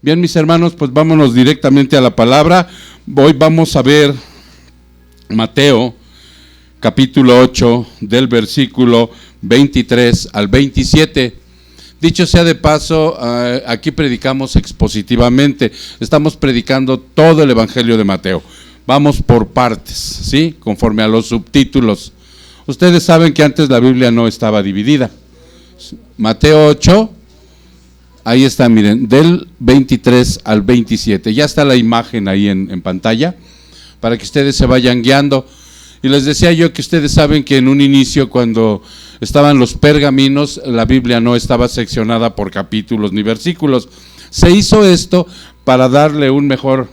Bien, mis hermanos, pues vámonos directamente a la palabra. Hoy vamos a ver Mateo, capítulo 8, del versículo 23 al 27. Dicho sea de paso, aquí predicamos expositivamente. Estamos predicando todo el Evangelio de Mateo. Vamos por partes, ¿sí? Conforme a los subtítulos. Ustedes saben que antes la Biblia no estaba dividida. Mateo 8, ahí está, miren, del 23 al 27. Ya está la imagen ahí en pantalla, para que ustedes se vayan guiando. Y les decía yo que ustedes saben que en un inicio, cuando estaban los pergaminos, la Biblia no estaba seccionada por capítulos ni versículos. Se hizo esto para darle un mejor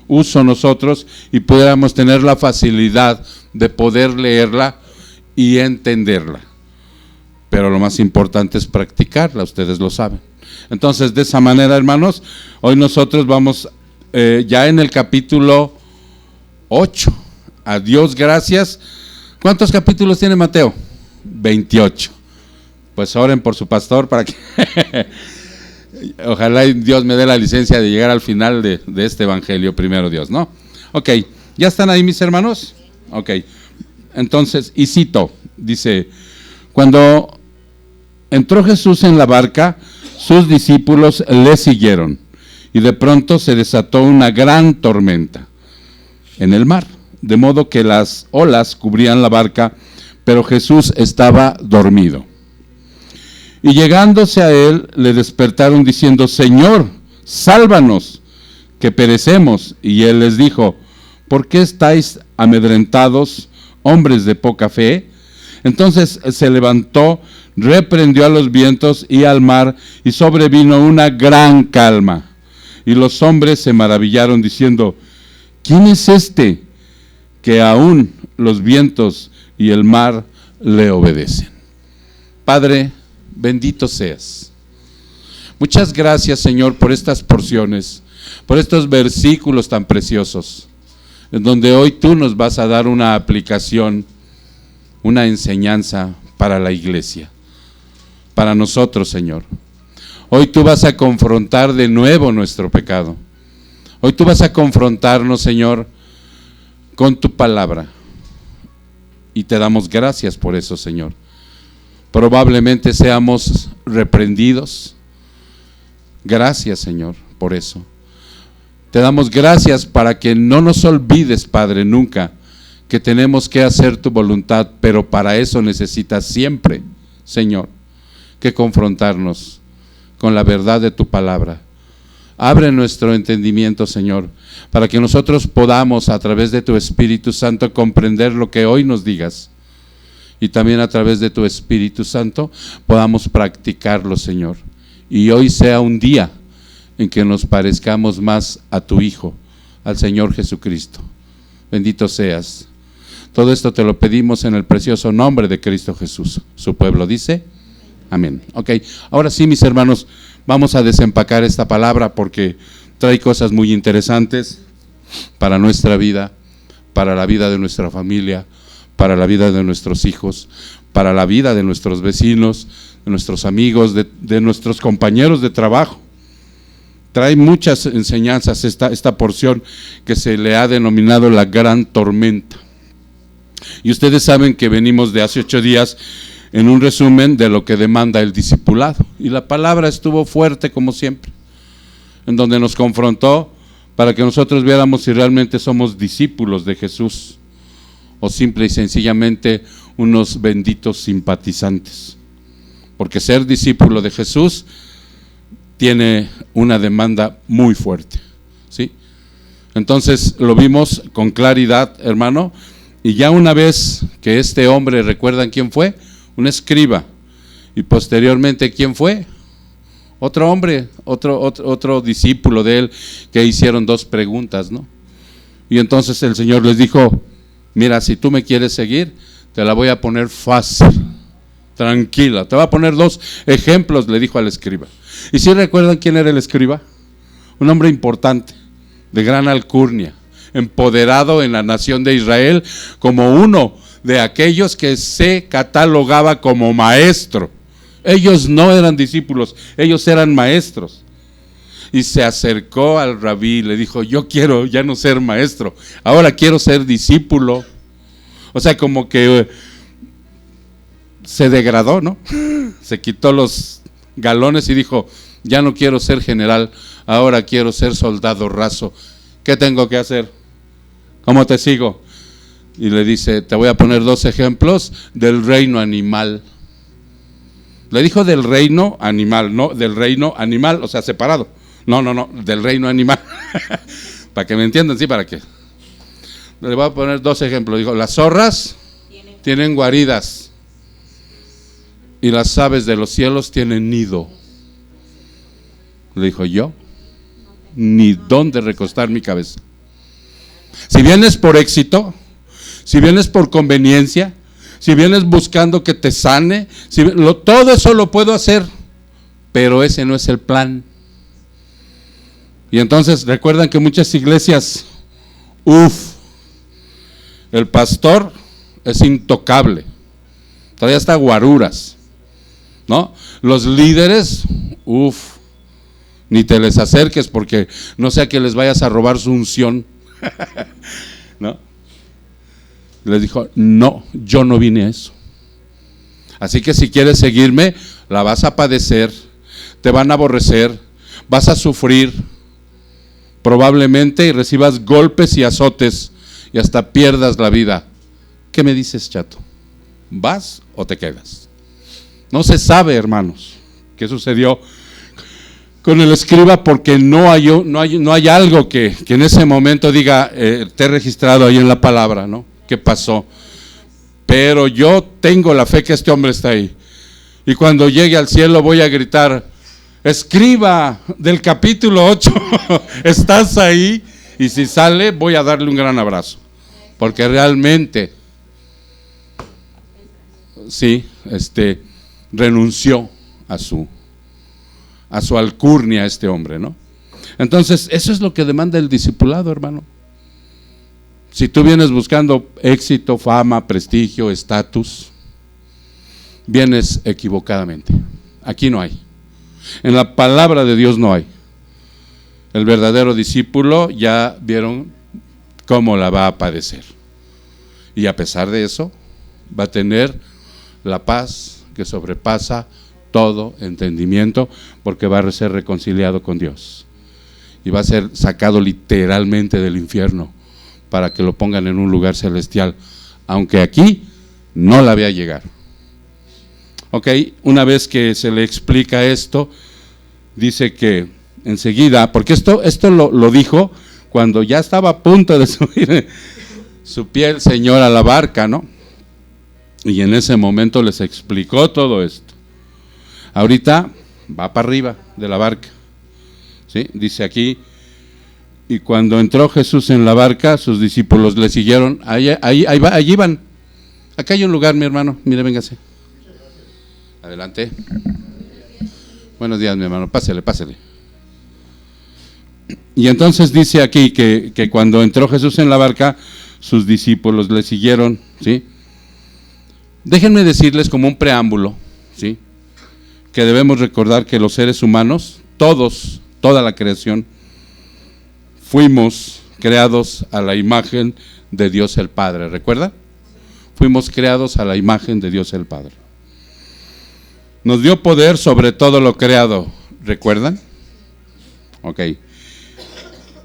uso nosotros y pudiéramos tener la facilidad de poder leerla y entenderla. Pero lo más importante es practicarla, ustedes lo saben. Entonces, de esa manera, hermanos, hoy nosotros vamos ya en el capítulo 8. A Dios gracias. ¿Cuántos capítulos tiene Mateo? 28. Pues oren por su pastor para que ojalá Dios me dé la licencia de llegar al final de este evangelio, primero Dios, ¿no? Ok, ¿ya están ahí mis hermanos? Ok, entonces, y cito, dice: cuando entró Jesús en la barca, sus discípulos le siguieron, y de pronto se desató una gran tormenta en el mar, de modo que las olas cubrían la barca, pero Jesús estaba dormido. Y llegándose a él, le despertaron diciendo: Señor, sálvanos, que perecemos. Y él les dijo: ¿por qué estáis amedrentados, hombres de poca fe? Entonces se levantó, reprendió a los vientos y al mar, y sobrevino una gran calma. Y los hombres se maravillaron diciendo: ¿quién es este que aún los vientos y el mar le obedecen? Padre, bendito seas. Muchas gracias, Señor, por estas porciones, por estos versículos tan preciosos, en donde hoy tú nos vas a dar una aplicación, una enseñanza para la iglesia, para nosotros, Señor. Hoy tú vas a confrontar de nuevo nuestro pecado. Hoy tú vas a confrontarnos, Señor, con tu palabra. Y te damos gracias por eso, Señor. Probablemente seamos reprendidos. Gracias, Señor, por eso. Te damos gracias para que no nos olvides, Padre, nunca, que tenemos que hacer tu voluntad, pero para eso necesitas siempre, Señor, que confrontarnos con la verdad de tu palabra. Abre nuestro entendimiento, Señor, para que nosotros podamos, a través de tu Espíritu Santo, comprender lo que hoy nos digas. Y también a través de tu Espíritu Santo podamos practicarlo, Señor. Y hoy sea un día en que nos parezcamos más a tu Hijo, al Señor Jesucristo. Bendito seas. Todo esto te lo pedimos en el precioso nombre de Cristo Jesús. Su pueblo dice: amén. Ok, ahora sí, mis hermanos, vamos a desempacar esta palabra porque trae cosas muy interesantes para nuestra vida, para la vida de nuestra familia, para la vida de nuestros hijos, para la vida de nuestros vecinos, de nuestros amigos, de nuestros compañeros de trabajo. Trae muchas enseñanzas esta porción que se le ha denominado la gran tormenta. Y ustedes saben que venimos de hace 8 días en un resumen de lo que demanda el discipulado. Y la palabra estuvo fuerte como siempre, en donde nos confrontó para que nosotros viéramos si realmente somos discípulos de Jesús o simple y sencillamente unos benditos simpatizantes. Porque ser discípulo de Jesús tiene una demanda muy fuerte, ¿sí? Entonces lo vimos con claridad, hermano, y ya una vez que este hombre, ¿recuerdan quién fue? Un escriba. Y posteriormente, ¿quién fue? Otro hombre, otro discípulo de él, que hicieron 2 preguntas, ¿no? Y entonces el Señor les dijo: mira, si tú me quieres seguir, te la voy a poner fácil, tranquila, te voy a poner 2 ejemplos, le dijo al escriba. ¿Y si recuerdan quién era el escriba? Un hombre importante, de gran alcurnia, empoderado en la nación de Israel como uno de aquellos que se catalogaba como maestro. Ellos no eran discípulos, ellos eran maestros. y se acercó al rabí y le dijo, yo quiero ya no ser maestro, ahora quiero ser discípulo. O sea, como que se degradó, ¿no? Se quitó los galones y dijo, ya no quiero ser general, ahora quiero ser soldado raso. ¿Qué tengo que hacer? ¿Cómo te sigo? Y le dice, te voy a poner 2 ejemplos del reino animal. Le dijo del reino animal, no del reino animal, o sea, separado. No, del reino animal. Para que me entiendan, sí, para qué. Le voy a poner 2 ejemplos. Dijo, las zorras tienen guaridas y las aves de los cielos tienen nido. Le dijo, yo ni dónde recostar mi cabeza. Si vienes por éxito, si vienes por conveniencia, si vienes buscando que te sane, todo eso lo puedo hacer, pero ese no es el plan. Y entonces recuerdan que muchas iglesias, el pastor es intocable, todavía está guaruras, ¿no? Los líderes, ni te les acerques porque no sea que les vayas a robar su unción, ¿no? Les dijo, no, yo no vine a eso. Así que si quieres seguirme, la vas a padecer, te van a aborrecer, vas a sufrir, probablemente, y recibas golpes y azotes y hasta pierdas la vida. ¿Qué me dices, chato? ¿Vas o te quedas? No se sabe, hermanos, qué sucedió con el escriba, porque no hay algo que en ese momento diga, te he registrado ahí en la palabra, ¿no? ¿Qué pasó? Pero yo tengo la fe que este hombre está ahí. Y cuando llegue al cielo voy a gritar, escriba del capítulo 8, ¿estás ahí? Y si sale voy a darle un gran abrazo. Porque realmente, sí, renunció a su alcurnia este hombre, ¿no? Entonces, eso es lo que demanda el discipulado, hermano. Si tú vienes buscando éxito, fama, prestigio, estatus, vienes equivocadamente. Aquí no hay. En la palabra de Dios no hay. El verdadero discípulo, ya vieron cómo la va a padecer. Y a pesar de eso, va a tener la paz que sobrepasa todo entendimiento, porque va a ser reconciliado con Dios. Y va a ser sacado literalmente del infierno, para que lo pongan en un lugar celestial, aunque aquí no la vea llegar. Ok, una vez que se le explica esto, dice que enseguida, porque esto lo dijo cuando ya estaba a punto de subir su pie el Señor a la barca, ¿no? Y en ese momento les explicó todo esto. Ahorita va para arriba de la barca, ¿sí? Dice aquí, y cuando entró Jesús en la barca, sus discípulos le siguieron. Allí van. Acá hay un lugar, mi hermano. Mire, véngase. Adelante. Buenos días, mi hermano. Pásele. Y entonces dice aquí que cuando entró Jesús en la barca, sus discípulos le siguieron, ¿sí? Déjenme decirles como un preámbulo, ¿sí?, que debemos recordar que los seres humanos, toda la creación, fuimos creados a la imagen de Dios el Padre. ¿Recuerda? Fuimos creados a la imagen de Dios el Padre. Nos dio poder sobre todo lo creado. ¿Recuerdan? Ok.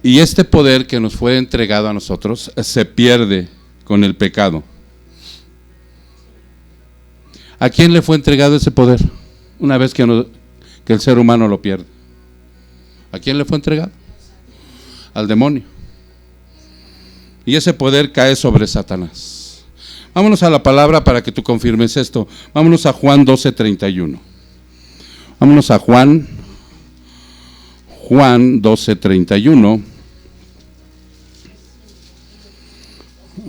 Y este poder que nos fue entregado a nosotros se pierde con el pecado. ¿A quién le fue entregado ese poder? Una vez que el ser humano lo pierde. ¿A quién le fue entregado? Al demonio. Y ese poder cae sobre Satanás. Vámonos a la palabra para que tú confirmes esto. Vámonos a Juan 12:31. Vámonos a Juan 12:31.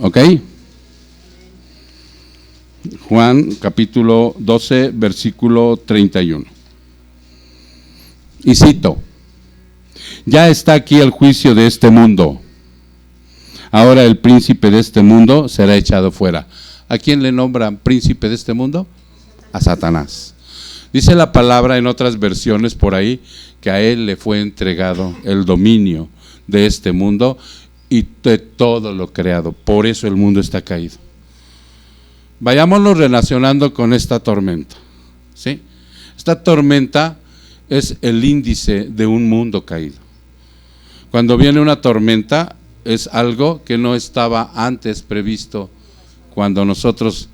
¿Ok? Juan capítulo 12, versículo 31. Y cito: ya está aquí el juicio de este mundo. Ahora el príncipe de este mundo será echado fuera. ¿A quién le nombran príncipe de este mundo? A Satanás. Dice la palabra en otras versiones por ahí que a Él le fue entregado el dominio de este mundo y de todo lo creado. Por eso el mundo está caído. Vayámonos relacionando con esta tormenta, ¿sí? Esta tormenta es el índice de un mundo caído. Cuando viene una tormenta es algo que no estaba antes previsto. Cuando nosotros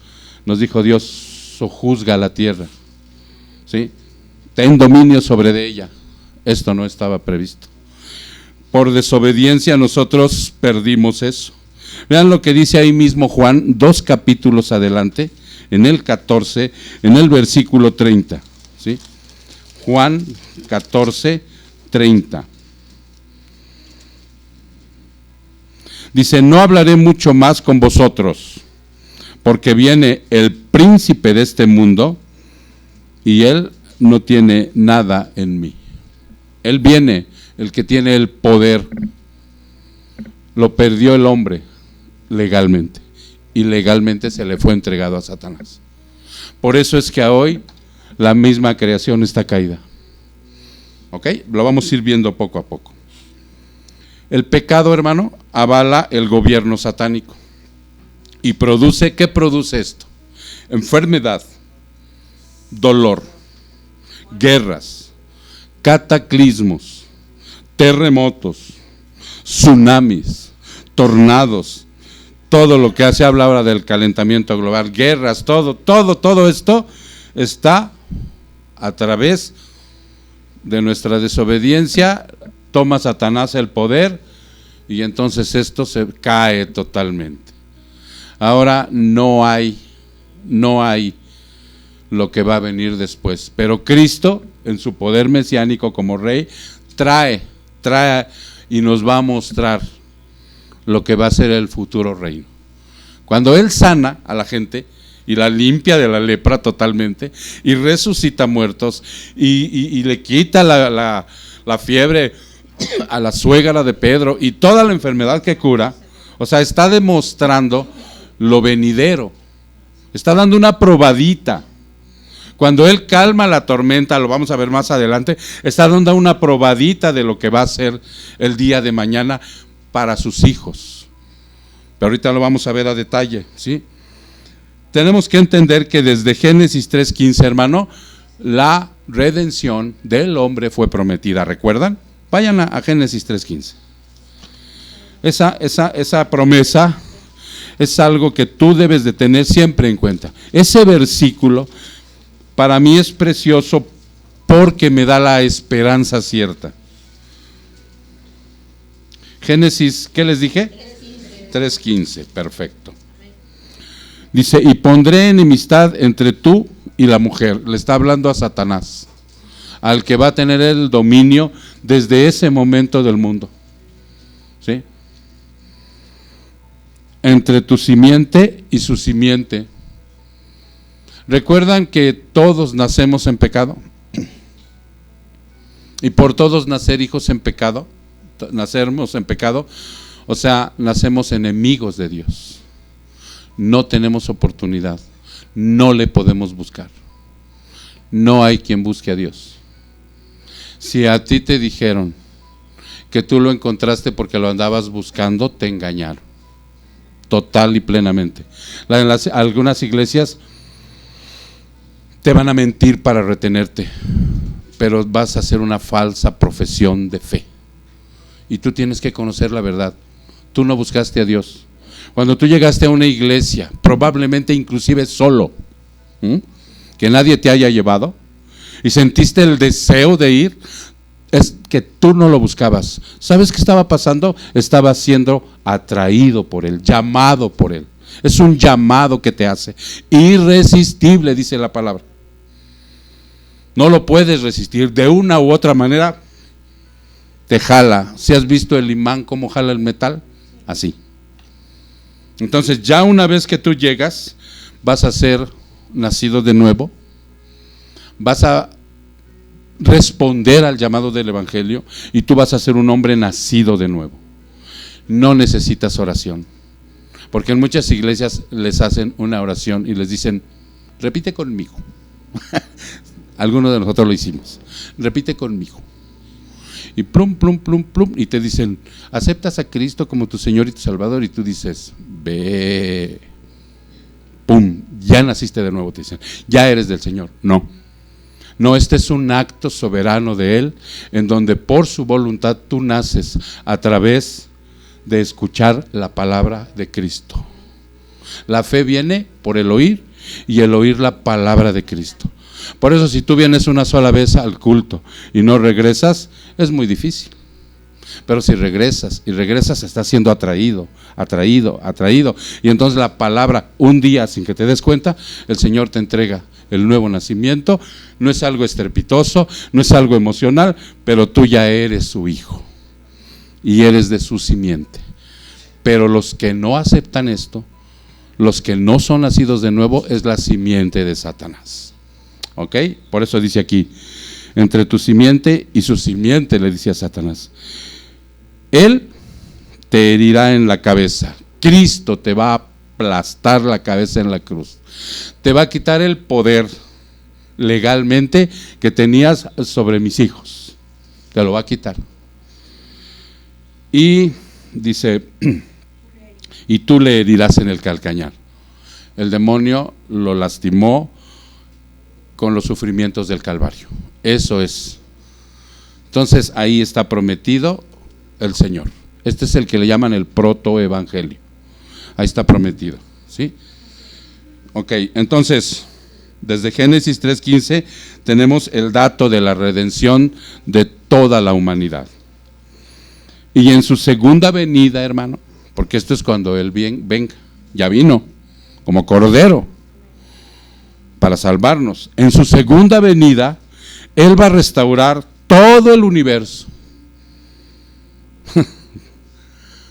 nos dijo Dios, sojuzga la tierra, ¿sí? Ten dominio sobre de ella. Esto no estaba previsto. Por desobediencia nosotros perdimos eso. Vean lo que dice ahí mismo Juan, 2 capítulos adelante, en el 14, en el versículo 30, ¿sí? Juan 14, 30. Dice, no hablaré mucho más con vosotros, porque viene el príncipe de este mundo y él no tiene nada en mí. Él viene, el que tiene el poder. Lo perdió el hombre legalmente y legalmente se le fue entregado a Satanás. Por eso es que hoy la misma creación está caída. ¿Ok? Lo vamos a ir viendo poco a poco. El pecado, hermano, avala el gobierno satánico y produce, ¿qué produce esto? Enfermedad, dolor, guerras, cataclismos, terremotos, tsunamis, tornados, todo lo que se habla ahora del calentamiento global, guerras, todo esto está a través de nuestra desobediencia. Toma Satanás el poder y entonces esto se cae totalmente. Ahora no hay lo que va a venir después, pero Cristo en su poder mesiánico como rey trae y nos va a mostrar lo que va a ser el futuro reino. Cuando Él sana a la gente y la limpia de la lepra totalmente y resucita muertos y le quita la fiebre a la suegra de Pedro y toda la enfermedad que cura, o sea, está demostrando lo venidero, está dando una probadita. Cuando Él calma la tormenta, lo vamos a ver más adelante, está dando una probadita de lo que va a ser el día de mañana para sus hijos. Pero ahorita lo vamos a ver a detalle, ¿sí? Tenemos que entender que desde Génesis 3:15, hermano, la redención del hombre fue prometida. ¿Recuerdan? Vayan a Génesis 3:15. Esa promesa es algo que tú debes de tener siempre en cuenta. Ese versículo para mí es precioso porque me da la esperanza cierta. Génesis, ¿qué les dije? 3:15, perfecto. Dice, y pondré enemistad entre tú y la mujer. Le está hablando a Satanás, al que va a tener el dominio desde ese momento del mundo, ¿sí? Entre tu simiente y su simiente. ¿Recuerdan que todos nacemos en pecado? Y por todos nacer hijos en pecado, nacemos en pecado, o sea, nacemos enemigos de Dios. No tenemos oportunidad, no le podemos buscar. No hay quien busque a Dios. Si a ti te dijeron que tú lo encontraste porque lo andabas buscando, te engañaron, total y plenamente. Algunas iglesias te van a mentir para retenerte, pero vas a hacer una falsa profesión de fe. Y tú tienes que conocer la verdad. Tú no buscaste a Dios. Cuando tú llegaste a una iglesia, probablemente inclusive solo, que nadie te haya llevado, y sentiste el deseo de ir, es que tú no lo buscabas. ¿Sabes qué estaba pasando? Estaba siendo atraído por Él, llamado por Él. Es un llamado que te hace irresistible, dice la palabra. No lo puedes resistir, de una u otra manera te jala. ¿Si has visto el imán cómo jala el metal? Así. Entonces ya una vez que tú llegas, vas a ser nacido de nuevo, vas a responder al llamado del evangelio y tú vas a ser un hombre nacido de nuevo. No necesitas oración, porque en muchas iglesias les hacen una oración y les dicen, repite conmigo. Algunos de nosotros lo hicimos, repite conmigo. y plum, plum, plum, plum, y te dicen, ¿aceptas a Cristo como tu Señor y tu Salvador? Y tú dices, ve, pum, ya naciste de nuevo, te dicen, ya eres del Señor. No, este es un acto soberano de Él, en donde por su voluntad tú naces a través de escuchar la palabra de Cristo. La fe viene por el oír, y el oír la palabra de Cristo. Por eso si tú vienes una sola vez al culto y no regresas, es muy difícil. Pero si regresas y regresas, estás siendo atraído. Y entonces la palabra, un día sin que te des cuenta, el Señor te entrega el nuevo nacimiento. No es algo estrepitoso, no es algo emocional, pero tú ya eres su hijo y eres de su simiente. Pero los que no aceptan esto, los que no son nacidos de nuevo, es la simiente de Satanás. ¿Ok? Por eso dice aquí, entre tu simiente y su simiente, le dice a Satanás. Él te herirá en la cabeza. Cristo te va a aplastar la cabeza en la cruz. Te va a quitar el poder legalmente que tenías sobre mis hijos. Te lo va a quitar. Y dice, y tú le herirás en el calcañar. El demonio lo lastimó con los sufrimientos del Calvario. Eso es. Entonces ahí está prometido el Señor. Este es el que le llaman el protoevangelio. Ahí está prometido, ¿sí? Ok, entonces, desde Génesis 3:15 tenemos el dato de la redención de toda la humanidad. Y en su segunda venida, hermano, porque esto es cuando Él venga, ya vino, como Cordero, para salvarnos. En su segunda venida, Él va a restaurar todo el universo.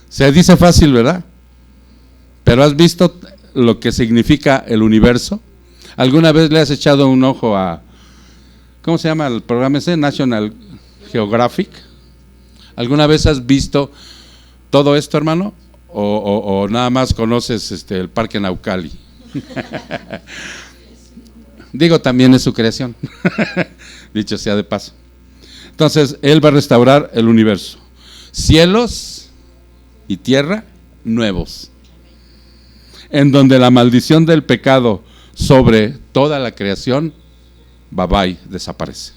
Se dice fácil, ¿verdad? Pero ¿has visto lo que significa el universo? ¿Alguna vez le has echado un ojo a, ¿cómo se llama el programa ese? National Geographic. ¿Alguna vez has visto todo esto, hermano? ¿O nada más conoces el Parque Naucali? Digo, también es su creación, dicho sea de paso. Entonces, Él va a restaurar el universo. Cielos y tierra nuevos, en donde la maldición del pecado sobre toda la creación, bye bye, desaparece.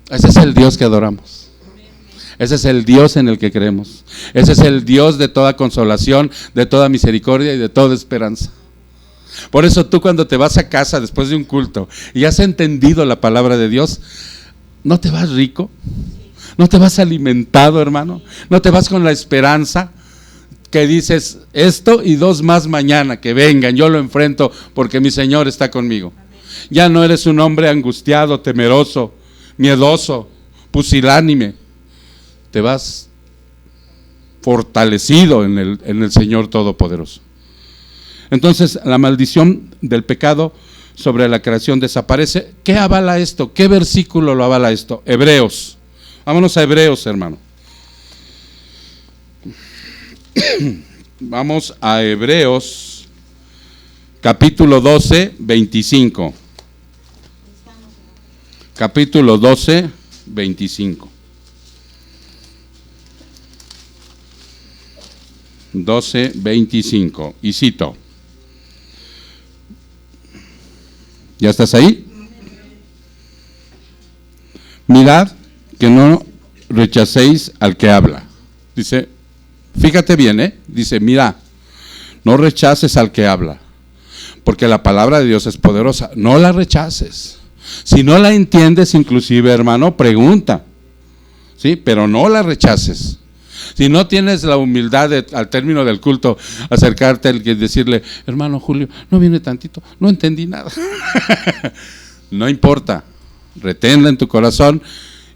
Ese es el Dios que adoramos. Ese es el Dios en el que creemos. Ese es el Dios de toda consolación, de toda misericordia y de toda esperanza. Por eso tú, cuando te vas a casa después de un culto y has entendido la palabra de Dios, ¿no te vas rico? ¿No te vas alimentado, hermano? ¿No te vas con la esperanza que dices, esto y dos más mañana, que vengan, yo lo enfrento porque mi Señor está conmigo? Ya no eres un hombre angustiado, temeroso, miedoso, pusilánime. Te vas fortalecido en el Señor Todopoderoso. Entonces, la maldición del pecado sobre la creación desaparece. ¿Qué avala esto? ¿Qué versículo lo avala esto? Hebreos. Vámonos a Hebreos, hermano. Vamos a Hebreos, capítulo 12, 25. Capítulo 12, 25. 12, 25. Y cito. ¿Ya estás ahí? Mirad que no rechacéis al que habla. Dice, fíjate bien, dice, mira, no rechaces al que habla, porque la palabra de Dios es poderosa. No la rechaces. Si no la entiendes, inclusive, hermano, pregunta, ¿sí? Pero no la rechaces. Si no tienes la humildad de, al término del culto, acercarte y decirle, hermano Julio, no viene tantito, no entendí nada. No importa, reténla en tu corazón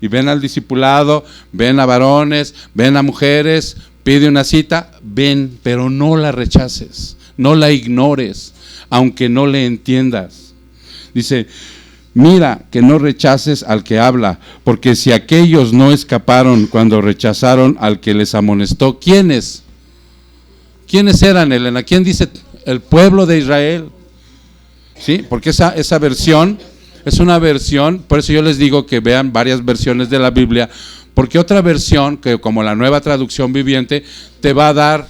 y ven al discipulado, ven a varones, ven a mujeres, pide una cita, ven, pero no la rechaces, no la ignores, aunque no le entiendas. Dice, mira que no rechaces al que habla, porque si aquellos no escaparon cuando rechazaron al que les amonestó, ¿quiénes? ¿Quiénes eran, Elena? ¿Quién dice? El pueblo de Israel. ¿Sí? Porque esa versión Es una versión, por eso yo les digo que vean varias versiones de la Biblia, porque otra versión, que como la Nueva Traducción Viviente, te va a dar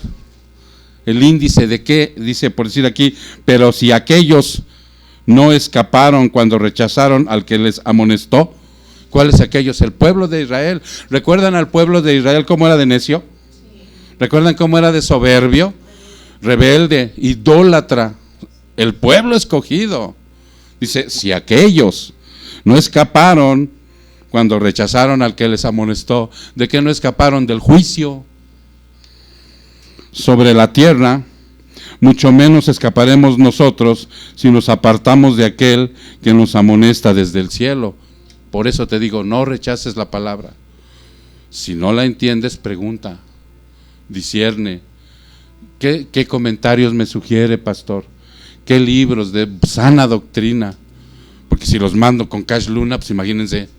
el índice de qué, dice por decir aquí, pero si aquellos no escaparon cuando rechazaron al que les amonestó, ¿cuáles aquellos? El pueblo de Israel. ¿Recuerdan al pueblo de Israel cómo era de necio? ¿Recuerdan cómo era de soberbio? Rebelde, idólatra, el pueblo escogido. Dice, si aquellos no escaparon cuando rechazaron al que les amonestó, ¿de qué no escaparon? Del juicio sobre la tierra, mucho menos escaparemos nosotros si nos apartamos de aquel que nos amonesta desde el cielo. Por eso te digo, no rechaces la palabra. Si no la entiendes, pregunta, discierne. ¿Qué comentarios me sugiere, pastor? ¿Qué libros de sana doctrina? Porque si los mando con Cash Luna, pues imagínense,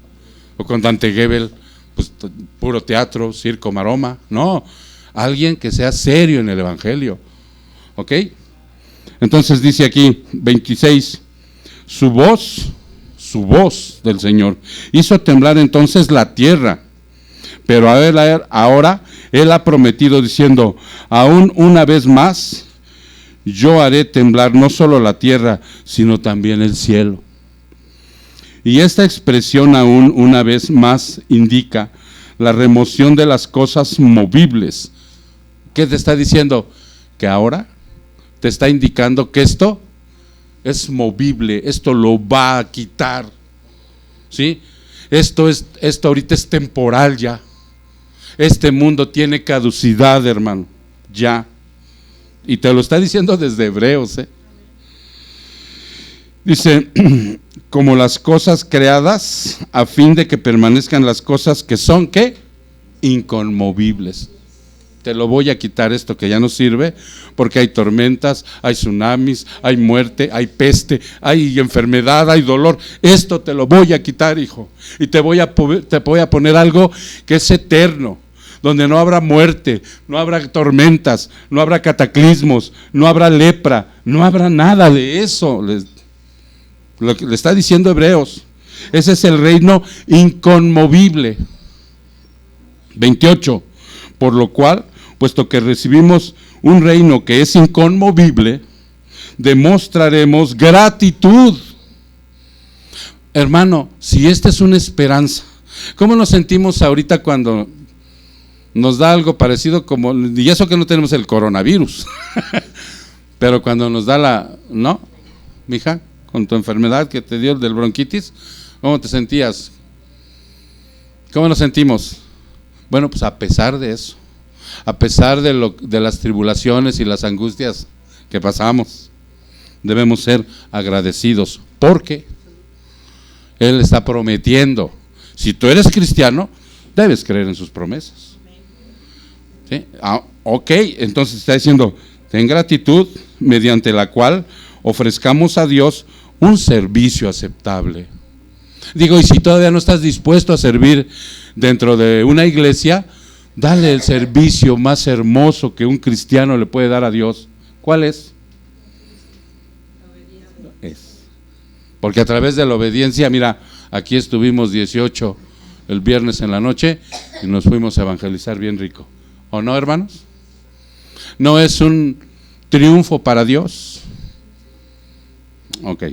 o con Dante Gebel, pues puro teatro, circo, maroma. No, alguien que sea serio en el evangelio. ¿Ok? Entonces dice aquí, 26, su voz del Señor hizo temblar entonces la tierra, pero ahora Él ha prometido diciendo, aún una vez más, yo haré temblar no solo la tierra, sino también el cielo. Y esta expresión aún una vez más indica la remoción de las cosas movibles. ¿Qué te está diciendo? Que ahora te está indicando que esto es movible, esto lo va a quitar. ¿Sí? Esto ahorita es temporal ya. Este mundo tiene caducidad, hermano, ya. Y te lo está diciendo desde Hebreos, Dice, como las cosas creadas, a fin de que permanezcan las cosas que son, ¿qué? Inconmovibles. Te lo voy a quitar esto que ya no sirve, porque hay tormentas, hay tsunamis, hay muerte, hay peste, hay enfermedad, hay dolor. Esto te lo voy a quitar, hijo. Y te voy a poner algo que es eterno, donde no habrá muerte, no habrá tormentas, no habrá cataclismos, no habrá lepra, no habrá nada de eso. Lo que le está diciendo Hebreos, ese es el reino inconmovible. 28, por lo cual, puesto que recibimos un reino que es inconmovible, demostraremos gratitud. Hermano, si esta es una esperanza, ¿cómo nos sentimos ahorita cuando nos da algo parecido como, y eso que no tenemos el coronavirus, pero cuando nos da ¿no? Mija, con tu enfermedad que te dio del bronquitis, ¿cómo te sentías? ¿Cómo nos sentimos? Bueno, pues a pesar de eso, a pesar de las tribulaciones y las angustias que pasamos, debemos ser agradecidos, porque Él está prometiendo. Si tú eres cristiano, debes creer en sus promesas. ¿Sí? Ok, entonces está diciendo, ten gratitud mediante la cual ofrezcamos a Dios un servicio aceptable. Digo, y si todavía no estás dispuesto a servir dentro de una iglesia, dale el servicio más hermoso que un cristiano le puede dar a Dios. ¿Cuál es? Porque a través de la obediencia, mira, aquí estuvimos 18 el viernes en la noche y nos fuimos a evangelizar bien rico. ¿O no, hermanos? ¿No es un triunfo para Dios? Ok,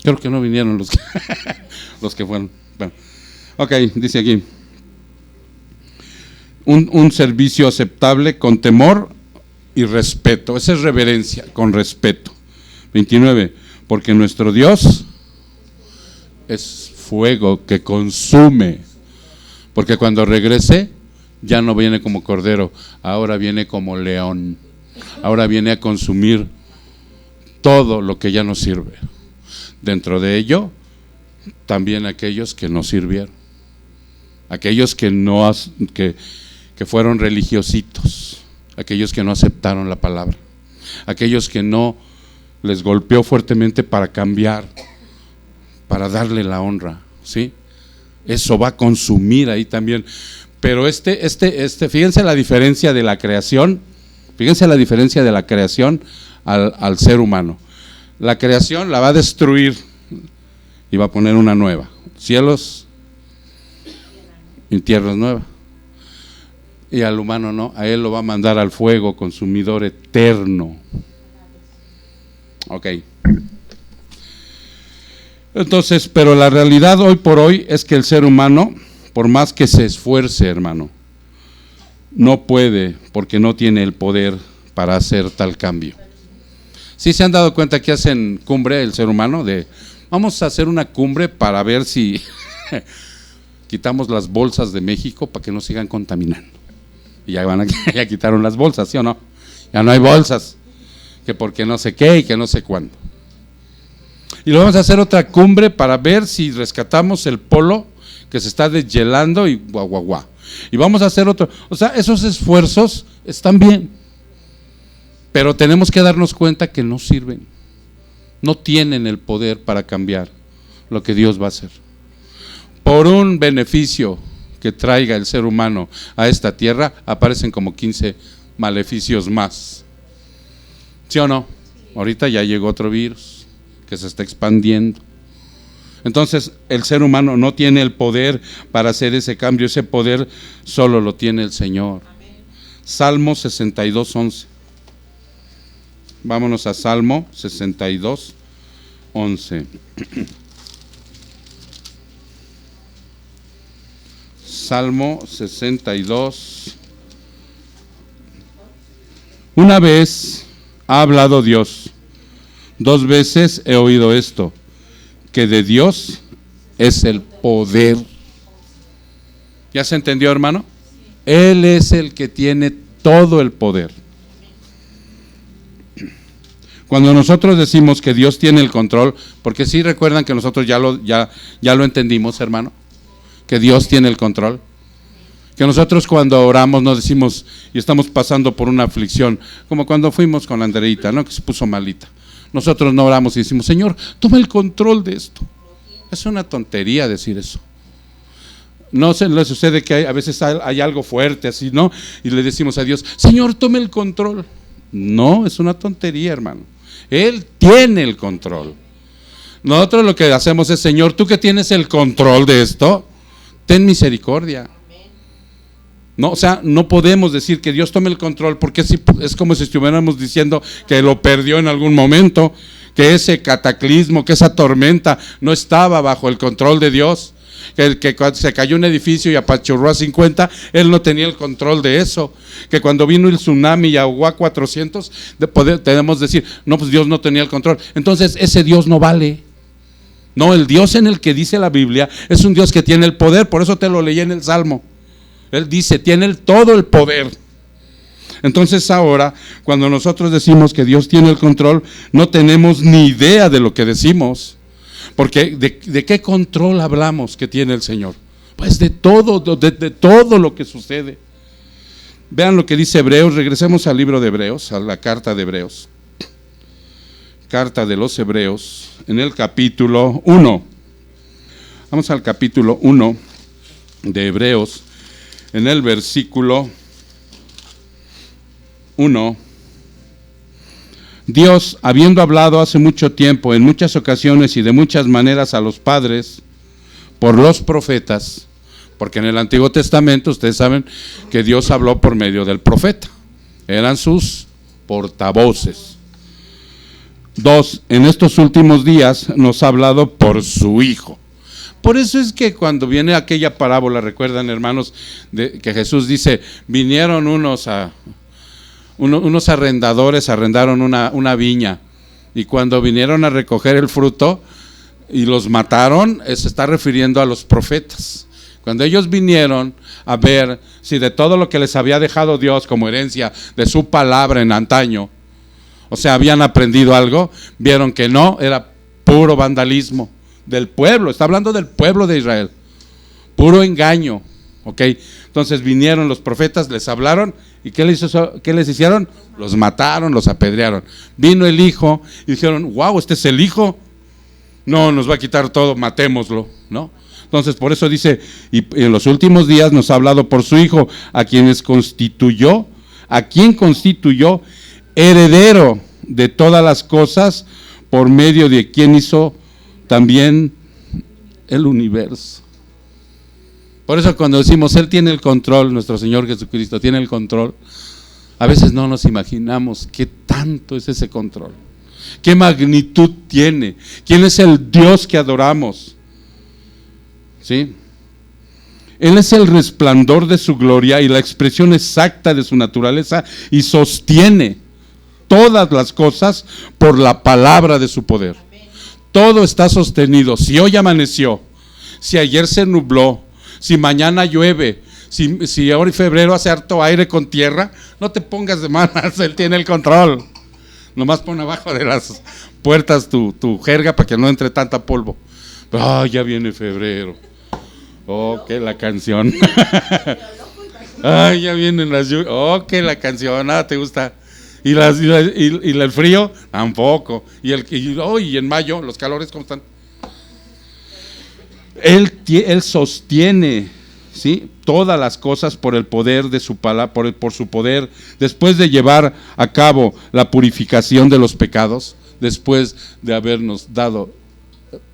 creo que no vinieron los que fueron. Bueno. Ok, dice aquí, un servicio aceptable con temor y respeto. Esa es reverencia, con respeto. 29, porque nuestro Dios es fuego que consume, porque cuando regrese ya no viene como cordero, ahora viene como león, ahora viene a consumir todo lo que ya no sirve. Dentro de ello, también aquellos que no sirvieron, aquellos que fueron religiositos, aquellos que no aceptaron la palabra, aquellos que no les golpeó fuertemente para cambiar, para darle la honra, ¿sí? Eso va a consumir ahí también. Pero fíjense la diferencia de la creación, al ser humano. La creación la va a destruir y va a poner una nueva. Cielos y tierras nuevas. Y al humano no, a él lo va a mandar al fuego consumidor eterno. Ok. Entonces, pero la realidad hoy por hoy es que el ser humano, por más que se esfuerce, hermano, no puede, porque no tiene el poder para hacer tal cambio. ¿Sí se han dado cuenta que hacen cumbre el ser humano? Vamos a hacer una cumbre para ver si quitamos las bolsas de México para que no sigan contaminando. Y ya quitaron las bolsas, ¿sí o no? Ya no hay bolsas, que porque no sé qué y que no sé cuándo. Y luego vamos a hacer otra cumbre para ver si rescatamos el polo que se está deshielando y guau. Y vamos a hacer otro. O sea, esos esfuerzos están bien, pero tenemos que darnos cuenta que no sirven. No tienen el poder para cambiar lo que Dios va a hacer. Por un beneficio que traiga el ser humano a esta tierra, aparecen como 15 maleficios más. ¿Sí o no? Ahorita ya llegó otro virus que se está expandiendo. Entonces el ser humano no tiene el poder para hacer ese cambio. Ese poder solo lo tiene el Señor. Salmo 62:11. Vámonos a Salmo 62:11. Salmo 62. Una vez ha hablado Dios, 2 veces he oído esto, que de Dios es el poder. ¿Ya se entendió, hermano? Él es el que tiene todo el poder. Cuando nosotros decimos que Dios tiene el control, porque sí recuerdan que nosotros ya lo entendimos, hermano, que Dios tiene el control. Que nosotros cuando oramos nos decimos y estamos pasando por una aflicción, como cuando fuimos con Andreita, ¿no? Que se puso malita. Nosotros no oramos y decimos, Señor, toma el control de esto. Es una tontería decir eso. No se le sucede que a veces hay algo fuerte así, ¿no? Y le decimos a Dios, Señor, tome el control. No, es una tontería, hermano. Él tiene el control. Nosotros lo que hacemos es, Señor, tú que tienes el control de esto, ten misericordia. No, o sea, no podemos decir que Dios tome el control, porque es como si estuviéramos diciendo que lo perdió en algún momento, que ese cataclismo, que esa tormenta no estaba bajo el control de Dios, que cuando se cayó un edificio y apachurró a 50, Él no tenía el control de eso, que cuando vino el tsunami y ahogó a 400, podemos decir, no, pues Dios no tenía el control. Entonces ese Dios no vale. No, el Dios en el que dice la Biblia es un Dios que tiene el poder, por eso te lo leí en el Salmo. Él dice, tiene todo el poder. Entonces ahora, cuando nosotros decimos que Dios tiene el control, no tenemos ni idea de lo que decimos. Porque ¿de qué control hablamos que tiene el Señor? Pues de todo lo que sucede. Vean lo que dice Hebreos, regresemos al libro de Hebreos, a la carta de Hebreos. Carta de los Hebreos, en el capítulo 1. Vamos al capítulo 1 de Hebreos. En el versículo 1, Dios, habiendo hablado hace mucho tiempo, en muchas ocasiones y de muchas maneras a los padres, por los profetas, porque en el Antiguo Testamento ustedes saben que Dios habló por medio del profeta, eran sus portavoces. 2, en estos últimos días nos ha hablado por su Hijo. Por eso es que cuando viene aquella parábola, recuerdan, hermanos, que Jesús dice, vinieron unos arrendadores, arrendaron una viña, y cuando vinieron a recoger el fruto y los mataron, se está refiriendo a los profetas. Cuando ellos vinieron a ver si de todo lo que les había dejado Dios como herencia de su palabra en antaño, o sea, habían aprendido algo, vieron que no, era puro vandalismo del pueblo, está hablando del pueblo de Israel, puro engaño, ¿ok? Entonces vinieron los profetas, les hablaron, ¿y qué les hicieron? Los mataron, los apedrearon. Vino el Hijo y dijeron, wow, este es el Hijo, no, nos va a quitar todo, matémoslo, ¿no? Entonces por eso dice, y en los últimos días nos ha hablado por su Hijo, a quien constituyó heredero de todas las cosas, por medio de quien hizo también el universo. Por eso cuando decimos Él tiene el control, nuestro Señor Jesucristo tiene el control, a veces no nos imaginamos qué tanto es ese control, qué magnitud tiene, quién es el Dios que adoramos. ¿Sí? Él es el resplandor de su gloria y la expresión exacta de su naturaleza y sostiene todas las cosas por la palabra de su poder. Todo está sostenido. Si hoy amaneció, si ayer se nubló, si mañana llueve, si ahora en febrero hace harto aire con tierra, no te pongas de malas, Él tiene el control. Nomás pon abajo de las puertas tu jerga para que no entre tanta polvo. Ya viene febrero. Que la canción. Ya vienen las lluvias. Que la canción, nada te gusta. Y el frío, tampoco. Y en mayo, los calores, ¿cómo están? Él sostiene, ¿sí?, todas las cosas por el poder de su palabra, por su poder. Después de llevar a cabo la purificación de los pecados, después de habernos dado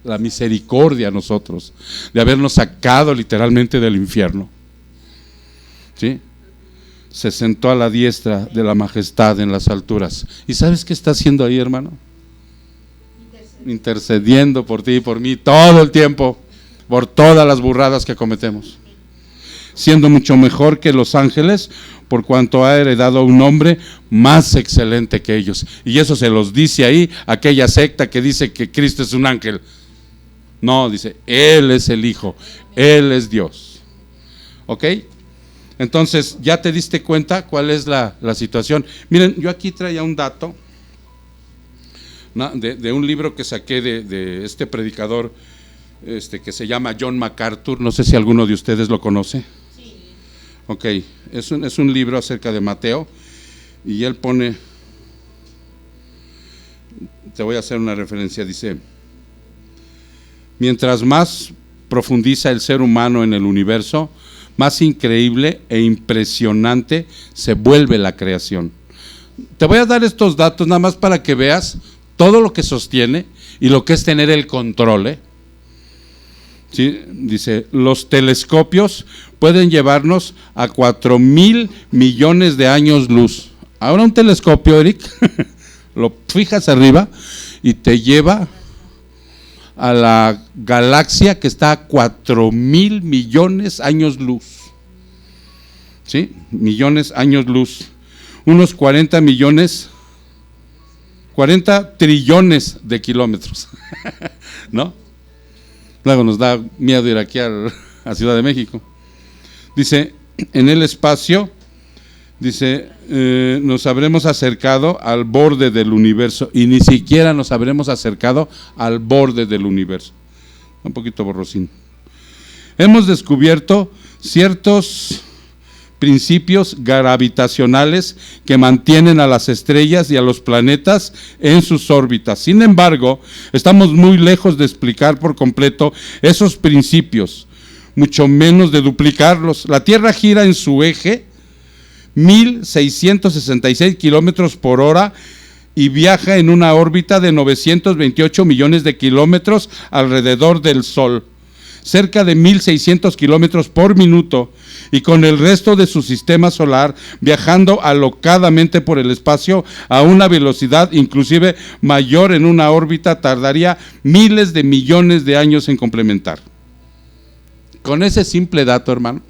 la misericordia a nosotros, de habernos sacado literalmente del infierno, ¿sí?, se sentó a la diestra de la majestad en las alturas. ¿Y sabes qué está haciendo ahí, hermano? Intercediendo por ti y por mí todo el tiempo, por todas las burradas que cometemos, siendo mucho mejor que los ángeles, por cuanto ha heredado un nombre más excelente que ellos. Y eso se los dice ahí aquella secta que dice que Cristo es un ángel. No, dice, Él es el Hijo, Él es Dios. ¿Ok? Entonces, ¿ya te diste cuenta cuál es la situación? Miren, yo aquí traía un dato, ¿no?, de un libro que saqué de este predicador que se llama John MacArthur. No sé si alguno de ustedes lo conoce. Sí. Ok, es un libro acerca de Mateo, y él pone, te voy a hacer una referencia, dice: mientras más profundiza el ser humano en el universo, más increíble e impresionante se vuelve la creación. Te voy a dar estos datos nada más para que veas todo lo que sostiene y lo que es tener el control, ¿Sí? Dice, los telescopios pueden llevarnos a 4,000 millones de años luz. Ahora un telescopio, Eric, lo fijas arriba y te lleva a la galaxia que está a 4,000 millones años luz. ¿Sí? Millones años luz. Unos 40 trillones de kilómetros. ¿No? Luego nos da miedo ir aquí a Ciudad de México. Dice, en el espacio, dice, nos habremos acercado al borde del universo, y ni siquiera nos habremos acercado al borde del universo. Un poquito borrosín. Hemos descubierto ciertos principios gravitacionales que mantienen a las estrellas y a los planetas en sus órbitas. Sin embargo, estamos muy lejos de explicar por completo esos principios, mucho menos de duplicarlos. La Tierra gira en su eje 1,666 kilómetros por hora y viaja en una órbita de 928 millones de kilómetros alrededor del Sol, cerca de 1,600 kilómetros por minuto, y con el resto de su sistema solar viajando alocadamente por el espacio a una velocidad inclusive mayor. En una órbita tardaría miles de millones de años en complementar. Con ese simple dato, hermano,